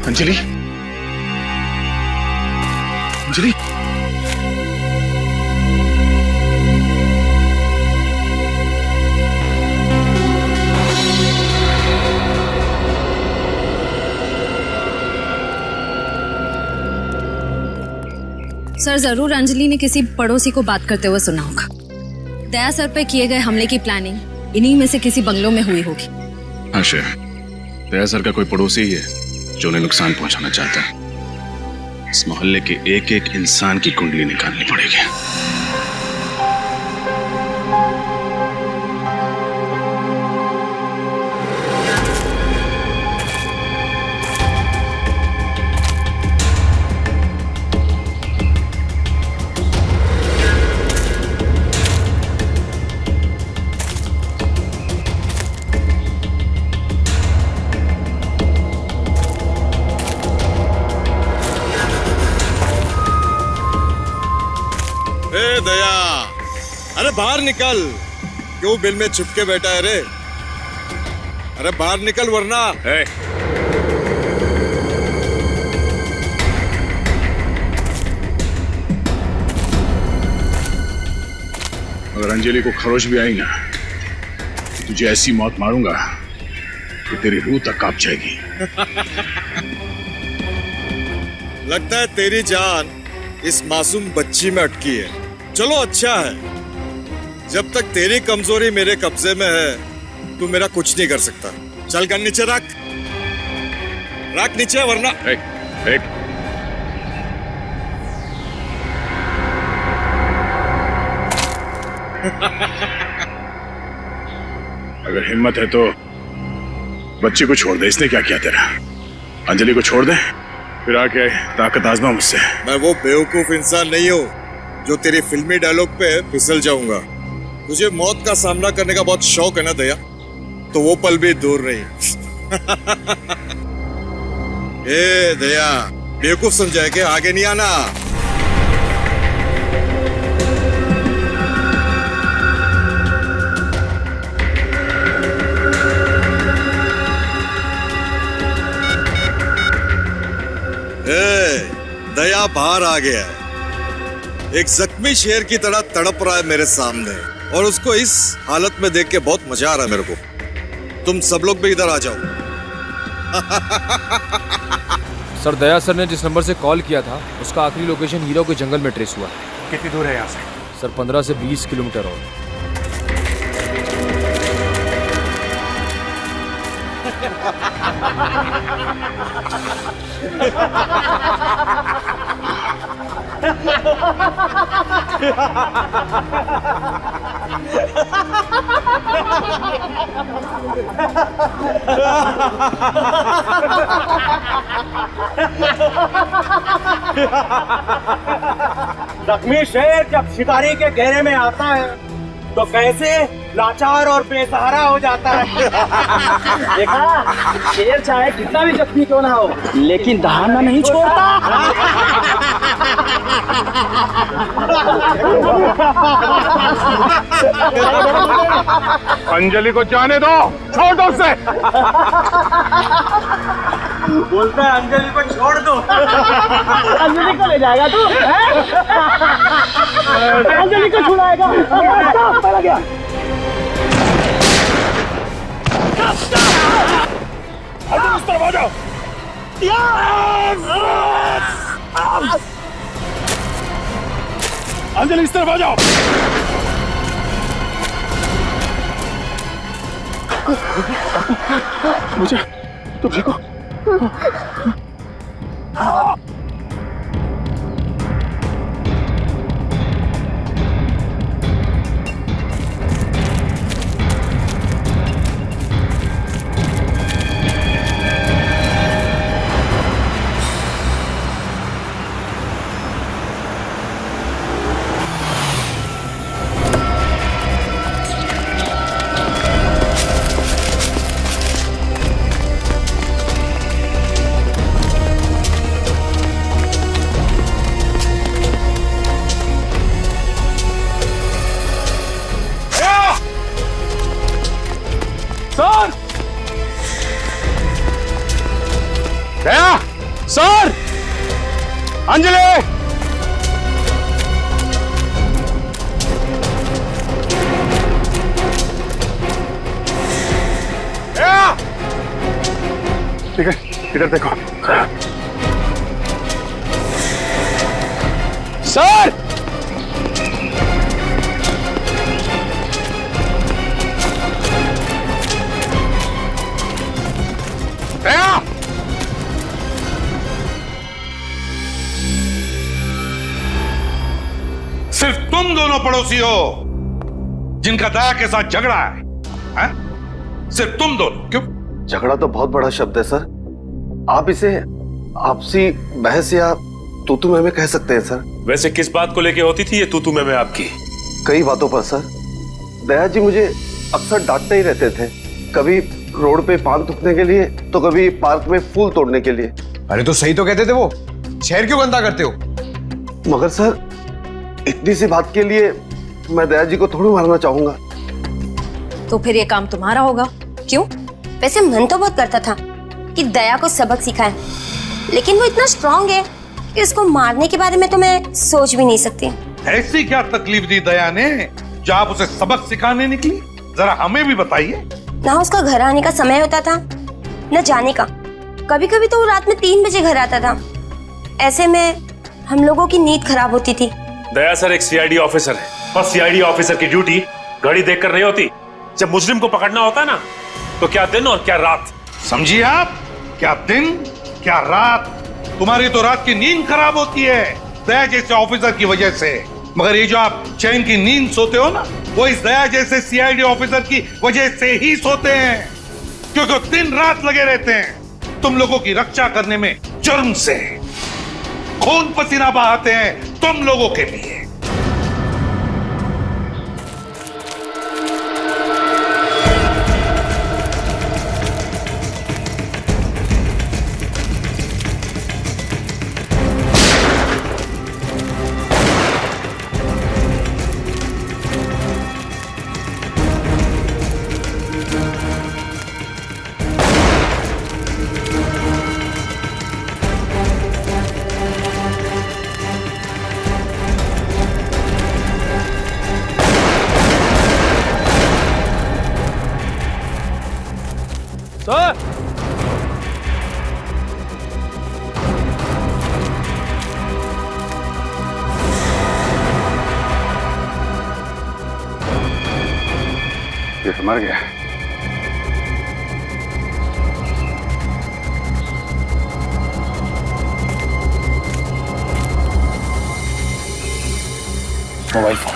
अंजलि, अंजलि, सर, जरूर अंजलि ने किसी पड़ोसी को बात करते हुए सुना होगा। दया सर पे किए गए हमले की प्लानिंग इन्हीं में से किसी बंगलों में हुई होगी। हाँ श्रेया, दया सर का कोई पड़ोसी ही है जो उन्हें नुकसान पहुंचाना चाहता है। इस मोहल्ले के एक एक इंसान की कुंडली निकालनी पड़ेगी। बाहर निकल। क्यों बिल में छुप के बैठा है रे? अरे बाहर निकल वरना। अगर अंजलि को खरोच भी आई ना तो तुझे ऐसी मौत मारूंगा कि तेरी रूह तक कांप जाएगी। लगता है तेरी जान इस मासूम बच्ची में अटकी है। चलो अच्छा है, जब तक तेरी कमजोरी मेरे कब्जे में है तू मेरा कुछ नहीं कर सकता। चल गन नीचे रख, रख नीचे वरना। अगर हिम्मत है तो बच्ची को छोड़ दे। इसने क्या किया तेरा? अंजलि को छोड़ दे, फिर आके ताकत आजमा मुझसे। मैं वो बेवकूफ इंसान नहीं हूँ जो तेरी फिल्मी डायलॉग पे फिसल जाऊंगा। तुझे मौत का सामना करने का बहुत शौक है ना दया, तो वो पल भी दूर नहीं। ए दया, बेवकूफ समझाए के आगे नहीं आना। दया बाहर आ गया है, एक जख्मी शेर की तरह तड़प रहा है मेरे सामने, और उसको इस हालत में देख के बहुत मजा आ रहा है मेरे को। तुम सब लोग भी इधर आ जाओ। सर, दया सर ने जिस नंबर से कॉल किया था उसका आखिरी लोकेशन हीरो के जंगल में ट्रेस हुआ। कितनी दूर है यहाँ से? सर 15 से 20 किलोमीटर और। जख्मी शेर जब शिकारी के घेरे में आता है तो कैसे लाचार और बेसहारा हो जाता है। देखा, शेर चाहे कितना भी जख्मी क्यों ना हो लेकिन दहाड़ना नहीं छोड़ता। अंजलि को जाने दो, छोड़ दो उसे। बोलता है अंजलि को छोड़ दो। अंजलि को ले जाएगा तू? अंजलि को छुड़ाएगा? पड़ा गया। इस तरफ आ जाओ। अंजलि इस तरफ आ जाओ। मुझे तुम ठीक हो? सर! दया! सर! अंजलि! दया! इधर देखो। सर! सिर्फ तुम दोनों पड़ोसी हो जिनका दया के साथ झगड़ा है? सिर्फ तुम दोनों? क्यों? झगड़ा तो बहुत बड़ा शब्द है सर, आप इसे आपसी बहस या तू मैं कह सकते हैं सर। वैसे किस बात को लेके होती थी ये तू मैं आपकी? कई बातों पर सर। दया जी मुझे अक्सर डांटते ही रहते थे, कभी रोड पे पान थूकने के लिए तो कभी पार्क में फूल तोड़ने के लिए। अरे तो सही तो कहते थे वो, शहर क्यों गंदा करते हो? मगर सर इतनी सी बात के लिए मैं दया जी को थोड़ी मारना चाहूंगा। तो फिर ये काम तुम्हारा होगा। क्यों? वैसे मन तो बहुत करता था कि दया को सबक सिखाएं, लेकिन वो इतना स्ट्रांग है कि उसको मारने के बारे में तो मैं सोच भी नहीं सकती। ऐसी क्या तकलीफ दी दया ने जो आप उसे सबक सिखाने निकली? जरा हमें भी बताइए। ना उसका घर आने का समय होता था, न जाने का। कभी कभी तो वो रात में 3 बजे घर आता था। ऐसे में हम लोगों की नींद खराब होती थी। दया सर एक सीआईडी ऑफिसर है, और सीआईडी ऑफिसर की ड्यूटी घड़ी देखकर नहीं होती। जब मुजरिम को पकड़ना होता है ना, तो क्या दिन और क्या रात। समझिए आप, क्या दिन क्या रात। तुम्हारी तो रात की नींद खराब होती है दया जैसे ऑफिसर की वजह से, मगर ये जो आप चैन की नींद सोते हो ना, वो इस दया जैसे सीआईडी ऑफिसर की वजह से ही सोते हैं, क्योंकि दिन रात लगे रहते हैं तुम लोगों की रक्षा करने में। जुर्म से खून पसीना बहाते हैं तुम लोगों के लिए। सर, ये मर गया। Mobile phone.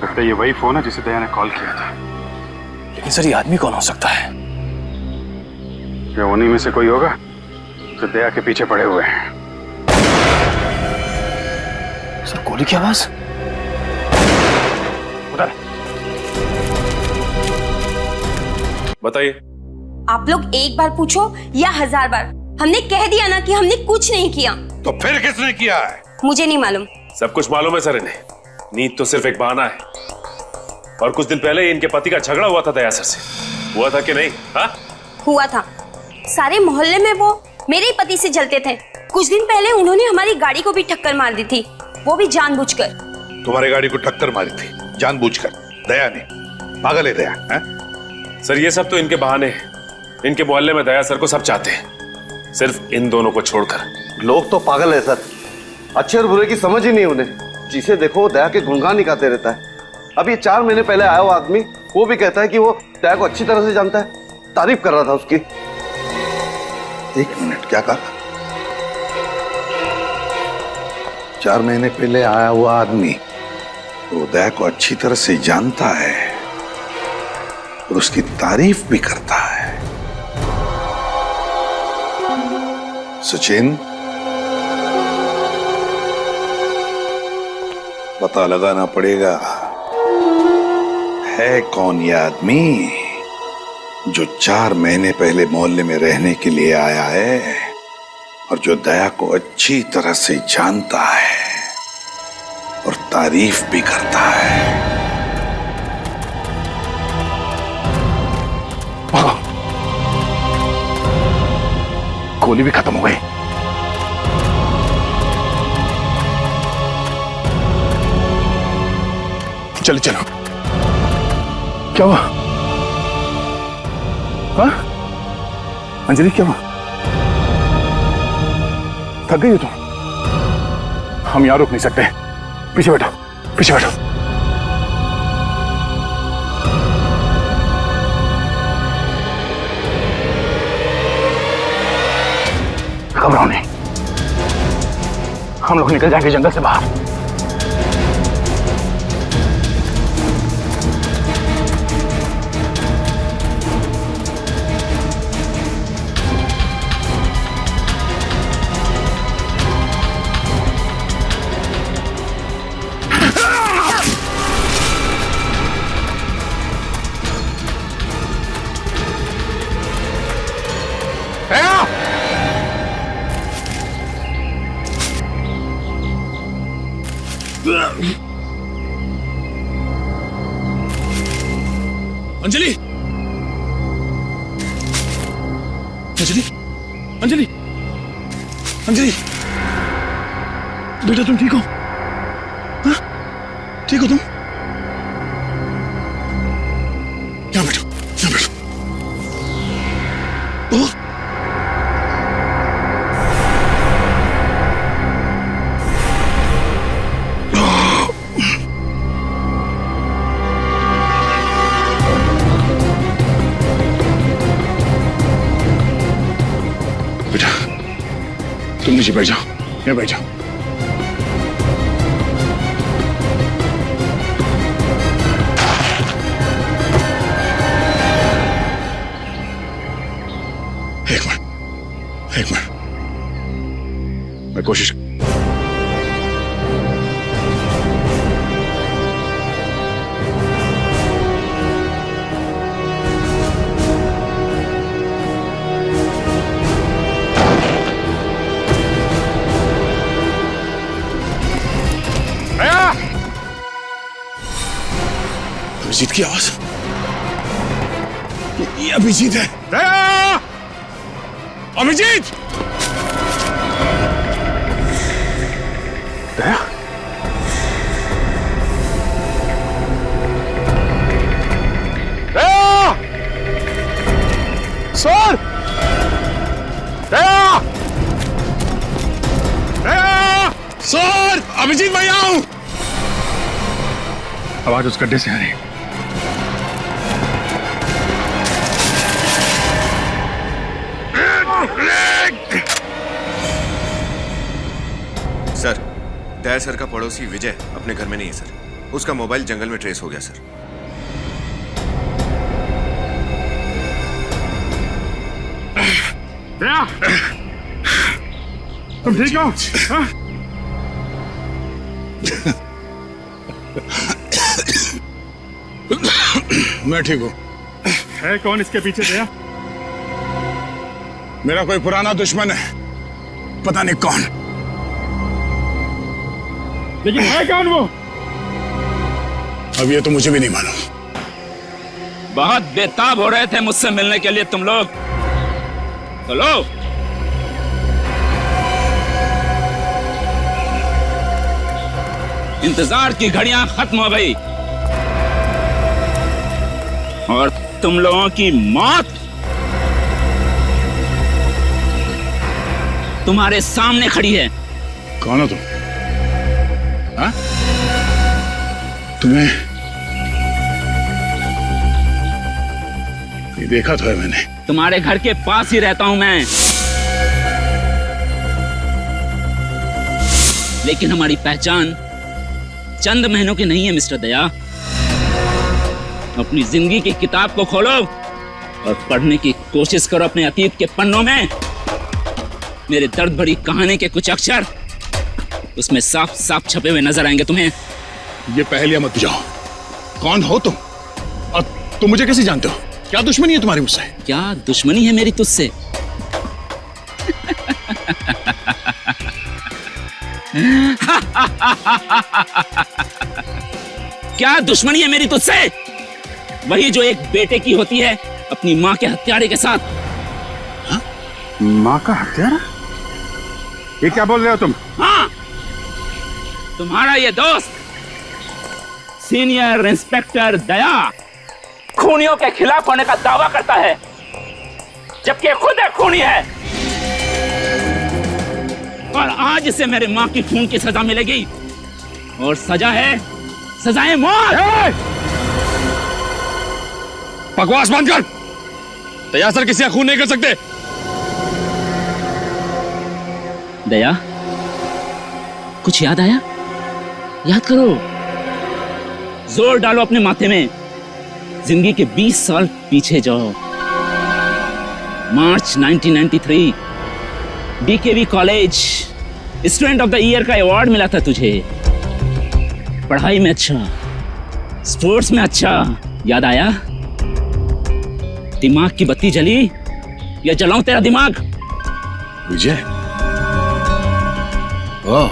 लगता है ये वही फोन है जिसे दया ने कॉल किया था। लेकिन सर ये आदमी कौन हो सकता है? क्या उन्हीं में से कोई होगा जो दया के पीछे पड़े हुए हैं? सर गोली की आवाज। उधर। बताइए। आप लोग एक बार पूछो या 1000 बार, हमने कह दिया ना कि हमने कुछ नहीं किया। तो फिर किसने किया है? मुझे नहीं मालूम। सब कुछ मालूम है सर इन्हें। नींद तो सिर्फ एक बहाना है। और कुछ दिन पहले इनके पति का झगड़ा हुआ था दया सर से। हुआ था कि नहीं? हाँ हुआ था। सारे मोहल्ले में वो मेरे ही पति से जलते थे। कुछ दिन पहले उन्होंने हमारी गाड़ी को भी टक्कर मार दी थी, वो भी जानबूझकर। तुम्हारी गाड़ी को टक्कर मारी थी जानबूझकर दया ने? पागल है दया है? सर ये सब तो इनके बहाने हैं। इनके मोहल्ले में दया सर को सब चाहते हैं, सिर्फ इन दोनों को छोड़कर। लोग तो पागल है सर, अच्छे और बुरे की समझ ही नहीं उन्हें। जिसे देखो दया के गुणगान निकालते रहता है। अब ये 4 महीने पहले आया हुआ आदमी वो भी कहता है कि वो दया को अच्छी तरह से जानता है, तारीफ कर रहा था उसकी। 1 मिनट, क्या कहा? 4 महीने पहले आया हुआ आदमी वो दया को अच्छी तरह से जानता है और उसकी तारीफ भी करता है। सचिन, पता लगाना पड़ेगा है कौन यह आदमी जो 4 महीने पहले मोहल्ले में रहने के लिए आया है और जो दया को अच्छी तरह से जानता है और तारीफ भी करता है। गोली भी खत्म हो गई। चलो चलो। क्या हुआ? हाँ? अंजलि क्या हुआ? थक गई हो तुम? हम यहां रुक नहीं सकते। पीछे बैठो, पीछे बैठो। घबराओ नहीं, हम लोग निकल जाएंगे जंगल से बाहर। अंजलि, अंजलि, अंजलि, अंजलि, बेटा तुम ठीक हो? हाँ? ठीक हो तुम? यहाँ बैठो, यहाँ बैठो। ओ, बेटा तुम नीचे बैठ जाओ, यहाँ बैठ जाओ। एक मिनट, मैं कोशिश। अभिजीत की आवाज, ये अभिजीत है। दया! अभिजीत! दया? दया! सर! दया! दया! सर! अभिजीत मैं यहाँ हूं। आवाज उस गड्ढे से आ रही है। सर, दया सर का पड़ोसी विजय अपने घर में नहीं है सर। उसका मोबाइल जंगल में ट्रेस हो गया सर। दया, तुम ठीक हो? हाँ? मैं ठीक हूं। है कौन इसके पीछे? दया, मेरा कोई पुराना दुश्मन है, पता नहीं कौन, लेकिन है कौन वो, अब ये तो मुझे भी नहीं मालूम। बहुत बेताब हो रहे थे मुझसे मिलने के लिए तुम लोग, तो लो इंतजार की घड़ियां खत्म हो गई और तुम लोगों की मौत तुम्हारे सामने खड़ी है। कौन हो तुम? हाँ? तुम्हें ये देखा तो है मैंने। तुम्हारे घर के पास ही रहता हूं मैं, लेकिन हमारी पहचान चंद महीनों की नहीं है मिस्टर दया। अपनी जिंदगी की किताब को खोलो और पढ़ने की कोशिश करो अपने अतीत के पन्नों में। मेरे दर्द भरी कहानी के कुछ अक्षर उसमें साफ साफ छपे हुए नजर आएंगे तुम्हें। ये पहेलियां मत बुझाओ। कौन हो तुम और तुम मुझे कैसे जानते हो? क्या दुश्मनी है तुम्हारी मुझसे? क्या दुश्मनी है मेरी तुझसे? क्या दुश्मनी है मेरी तुझसे? वही जो एक बेटे की होती है अपनी माँ के हत्यारे के साथ। हा? माँ का हत्यारा? ये क्या बोल रहे हो तुम? हाँ, तुम्हारा ये दोस्त सीनियर इंस्पेक्टर दया खूनियों के खिलाफ होने का दावा करता है, जबकि खुद एक खूनी है। और आज इसे मेरे माँ की खून की सजा मिलेगी और सजा है सजाए मौत। बकवास बंद कर। दया सर किसी का खून नहीं कर सकते। दया, कुछ याद आया? याद करो, जोर डालो अपने माथे में। जिंदगी के 20 साल पीछे जाओ। March 1993, DKV college student of the year का अवार्ड मिला था तुझे। पढ़ाई में अच्छा, स्पोर्ट्स में अच्छा। याद आया? दिमाग की बत्ती जली या जलाऊं तेरा दिमाग? विजय? ओह,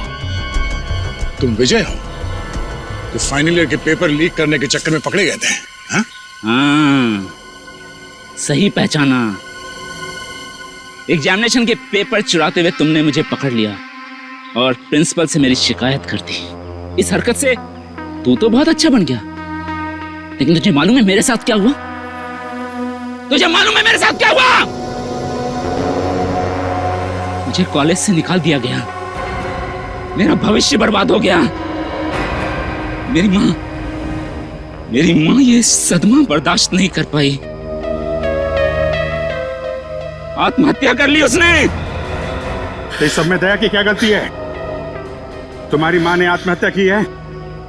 तुम विजय हो? तो फाइनल ईयर के पेपर लीक करने के चक्कर में पकड़े गए थे? हाँ? हाँ, सही पहचाना। एग्जामिनेशन के पेपर चुराते हुए तुमने मुझे पकड़ लिया और प्रिंसिपल से मेरी शिकायत कर दी। इस हरकत से तू तो बहुत अच्छा बन गया, लेकिन तुझे मालूम है मेरे साथ क्या हुआ? तुझे मालूम है मेरे साथ क्या हुआ? मुझे कॉलेज से निकाल दिया गया, मेरा भविष्य बर्बाद हो गया। मेरी माँ ये सदमा बर्दाश्त नहीं कर पाई, आत्महत्या कर ली उसने। इस सब में दया की क्या गलती है? तुम्हारी माँ ने आत्महत्या की है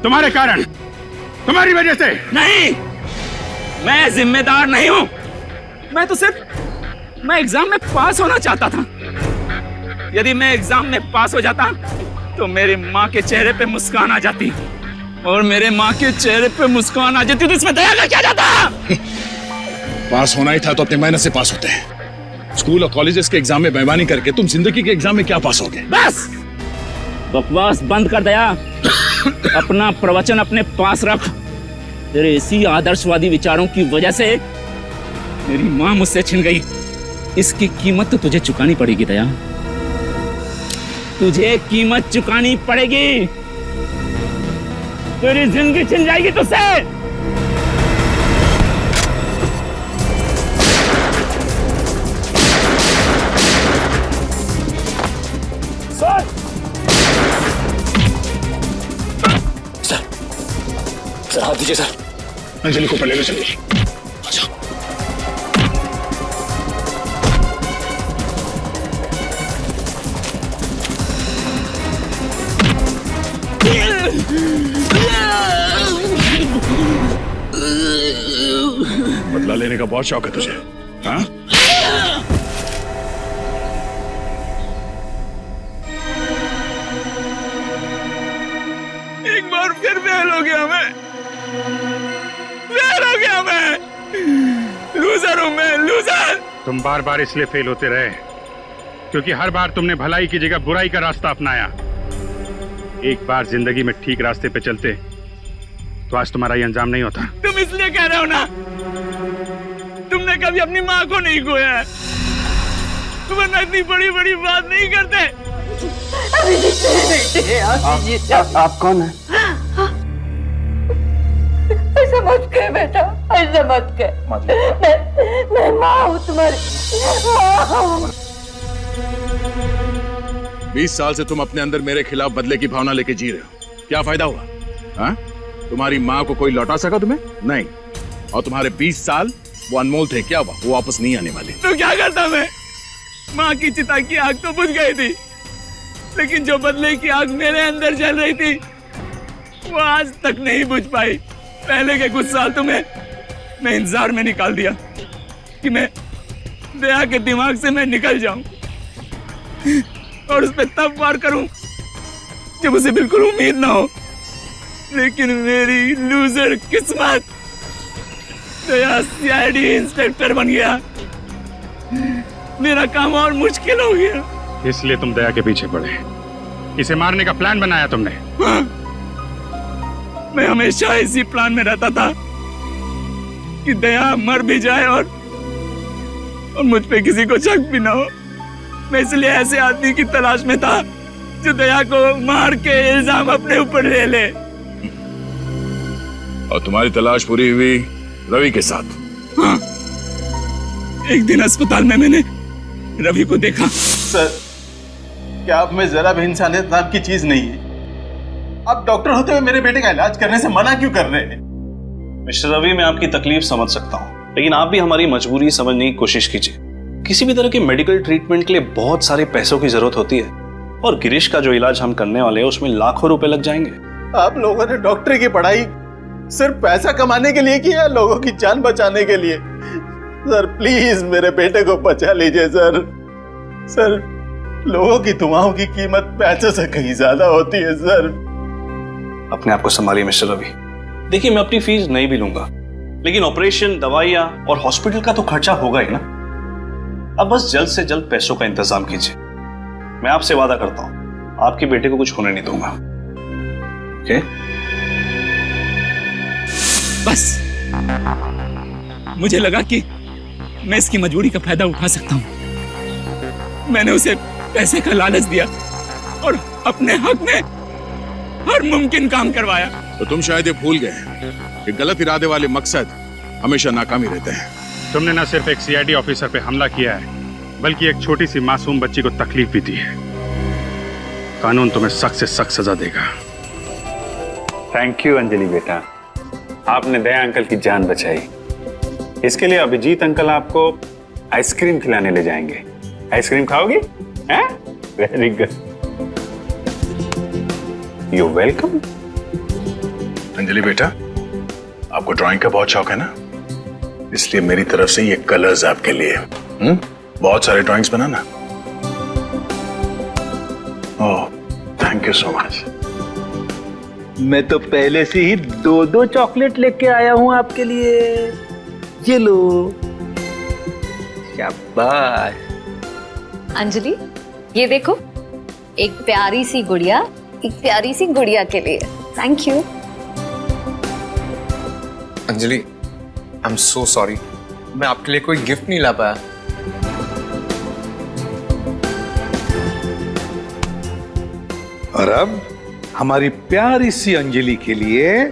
तुम्हारे कारण, तुम्हारी वजह से। नहीं, मैं जिम्मेदार नहीं हूं। मैं एग्जाम में पास होना चाहता था। यदि मैं एग्जाम में पास हो जाता तो मेरी माँ के चेहरे पे मुस्कान आ जाती, और मेरे माँ के चेहरे पे मुस्कान आ जाती तो इसमें दया का क्या जाता? पास होना ही था तो अपनी मेहनत से पास होते हैं। स्कूल और कॉलेजेस के एग्जाम में बेईमानी करके तुम जिंदगी के एग्जाम में क्या पास होगे? बस बकवास बंद कर दया। अपना प्रवचन अपने पास रख। तेरे इसी आदर्शवादी विचारों की वजह से मेरी माँ मुझसे छिन गई। इसकी कीमत तो तुझे चुकानी पड़ेगी दया, तुझे कीमत चुकानी पड़ेगी। तेरी जिंदगी छिन जाएगी तुझसे। सर हाथ दीजिए सर। अंजलि को पहले ले चलिए। अच्छा। बदला लेने का बहुत शौक है तुझे, हाँ? एक बार फिर फेल हो गया मैं। लूजर हूं मैं, लूजर। तुम बार बार इसलिए फेल होते रहे क्योंकि हर बार तुमने भलाई की जगह बुराई का रास्ता अपनाया। एक बार जिंदगी में ठीक रास्ते पे चलते तो आज तुम्हारा ये अंजाम नहीं होता। तुम इसलिए कह रहे हो ना, तुमने कभी अपनी माँ को नहीं खोया है, वरना इतनी बड़ी बड़ी बात नहीं करते। आप कौन है? ऐसा मत कह बेटा, ऐसा मत कह। मैं माँ हूँ, तुम्हारी माँ हूँ। 20 साल से तुम अपने अंदर मेरे खिलाफ बदले की भावना लेके जी रहे हो, क्या फायदा हुआ? हाँ? तुम्हारी माँ को कोई लौटा सका तुम्हें? नहीं। और तुम्हारे 20 साल वो अनमोल थे, क्या हुआ? वो वापस नहीं आने वाले। तो क्या करता मैं? माँ की चिता की आग तो बुझ गई थी, लेकिन जो बदले की आग मेरे अंदर जल रही थी वो आज तक नहीं बुझ पाई। पहले के कुछ साल तुम्हें मैं इंतजार में निकाल दिया कि मैं दया के दिमाग से मैं निकल जाऊं और उस पर तब वार करूं जब उसे बिल्कुल उम्मीद ना हो। लेकिन मेरी लूजर किस्मत, दया सीआईडी इंस्पेक्टर बन गया। मेरा काम और मुश्किल हो गया। इसलिए तुम दया के पीछे पड़े, इसे मारने का प्लान बनाया तुमने। हाँ, मैं हमेशा इसी प्लान में रहता था कि दया मर भी जाए और मुझ पे किसी को शक भी ना हो। मैं इसलिए ऐसे आदमी की तलाश में था जो दया को मार के इल्जाम अपने ऊपर ले ले। और तुम्हारी तलाश पूरी हुई रवि के साथ। हाँ, एक दिन अस्पताल में मैंने रवि को देखा। सर, क्या आप में जरा भी इंसानियत नाम की चीज नहीं है? आप डॉक्टर होते हुए मेरे बेटे का इलाज करने से मना क्यों कर रहे हैं? मिस्टर रवि, मैं आपकी तकलीफ समझ सकता हूँ, लेकिन आप भी हमारी मजबूरी समझने की कोशिश कीजिए। किसी भी तरह के मेडिकल ट्रीटमेंट के लिए बहुत सारे पैसों की जरूरत होती है, और गिरीश का जो इलाज हम करने वाले हैं उसमें लाखों रुपए लग जाएंगे। आप लोगों ने डॉक्टरी की पढ़ाई सिर्फ पैसा कमाने के लिए की है, लोगों की जान बचाने के लिए? सर प्लीज मेरे बेटे को बचा लीजिए सर। सर, लोगों की दुआओं की कीमत पैसे से कहीं ज्यादा होती है सर। अपने आप को संभालिए मिस्टर रवि। देखिए, मैं अपनी फीस नहीं भी लूंगा, लेकिन ऑपरेशन, दवाइयां और हॉस्पिटल का तो खर्चा होगा ही ना। अब बस जल्द से जल्द पैसों का इंतजाम कीजिए। मैं आपसे वादा करता हूं, आपके बेटे को कुछ होने नहीं दूंगा। ओके? बस मुझे लगा कि मैं इसकी मजबूरी का फायदा उठा सकता हूँ। मैंने उसे पैसे का लालच दिया और अपने हक में हर मुमकिन काम करवाया। तो तुम शायद ये भूल गए कि गलत इरादे वाले मकसद हमेशा नाकामी रहते हैं। तुमने न सिर्फ एक सीआईडी ऑफिसर पे हमला किया है, बल्कि एक छोटी सी मासूम बच्ची को तकलीफ भी दी है। कानून तुम्हें सख्त से सख्त सजा देगा। थैंक यू अंजलि बेटा, आपने दया अंकल की जान बचाई। इसके लिए अभिजीत अंकल आपको आइसक्रीम खिलाने ले जाएंगे। आइसक्रीम खाओगी? हैं? Very good, you welcome. Anjali बेटा, आपको ड्राइंग का बहुत शौक है ना, इसलिए मेरी तरफ से ये कलर्स आपके लिए। बहुत सारे drawings banana. Oh, thank you so much. मैं तो पहले से ही 2-2 चॉकलेट लेके आया हूं आपके लिए। ये लो। शाबाश। अंजलि, ये देखो, एक प्यारी सी गुड़िया, एक प्यारी सी गुड़िया के लिए। Thank you. Anjali, I am so sorry, मैं आपके लिए कोई गिफ्ट नहीं ला पाया। और अब हमारी प्यारी सी अंजलि के लिए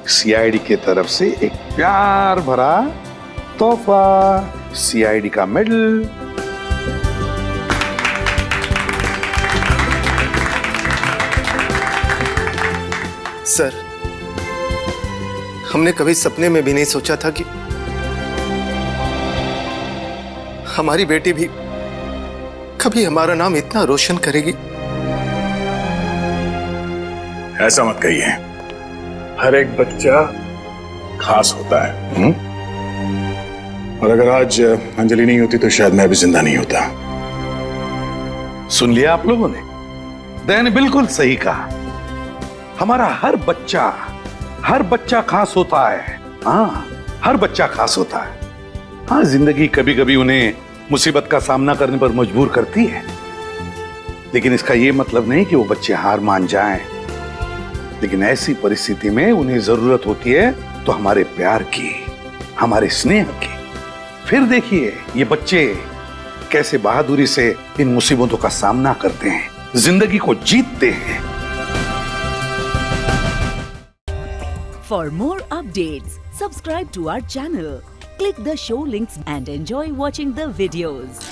सीआईडी की तरफ से एक प्यार भरा तोहफा, सीआईडी का मेडल। सर, हमने कभी सपने में भी नहीं सोचा था कि हमारी बेटी भी कभी हमारा नाम इतना रोशन करेगी। ऐसा मत कहिए, हर एक बच्चा खास होता है। और अगर आज अंजलि नहीं होती तो शायद मैं भी जिंदा नहीं होता। सुन लिया आप लोगों ने? दया ने बिल्कुल सही कहा। हमारा हर बच्चा खास होता है। हाँ, हर बच्चा खास होता है। हाँ, जिंदगी कभी कभी उन्हें मुसीबत का सामना करने पर मजबूर करती है, लेकिन इसका यह मतलब नहीं कि वो बच्चे हार मान जाएं। लेकिन ऐसी परिस्थिति में उन्हें जरूरत होती है तो हमारे प्यार की, हमारे स्नेह की। फिर देखिए ये बच्चे कैसे बहादुरी से इन मुसीबतों का सामना करते हैं, जिंदगी को जीतते हैं। For more updates, subscribe to our channel, click the show links and enjoy watching the videos.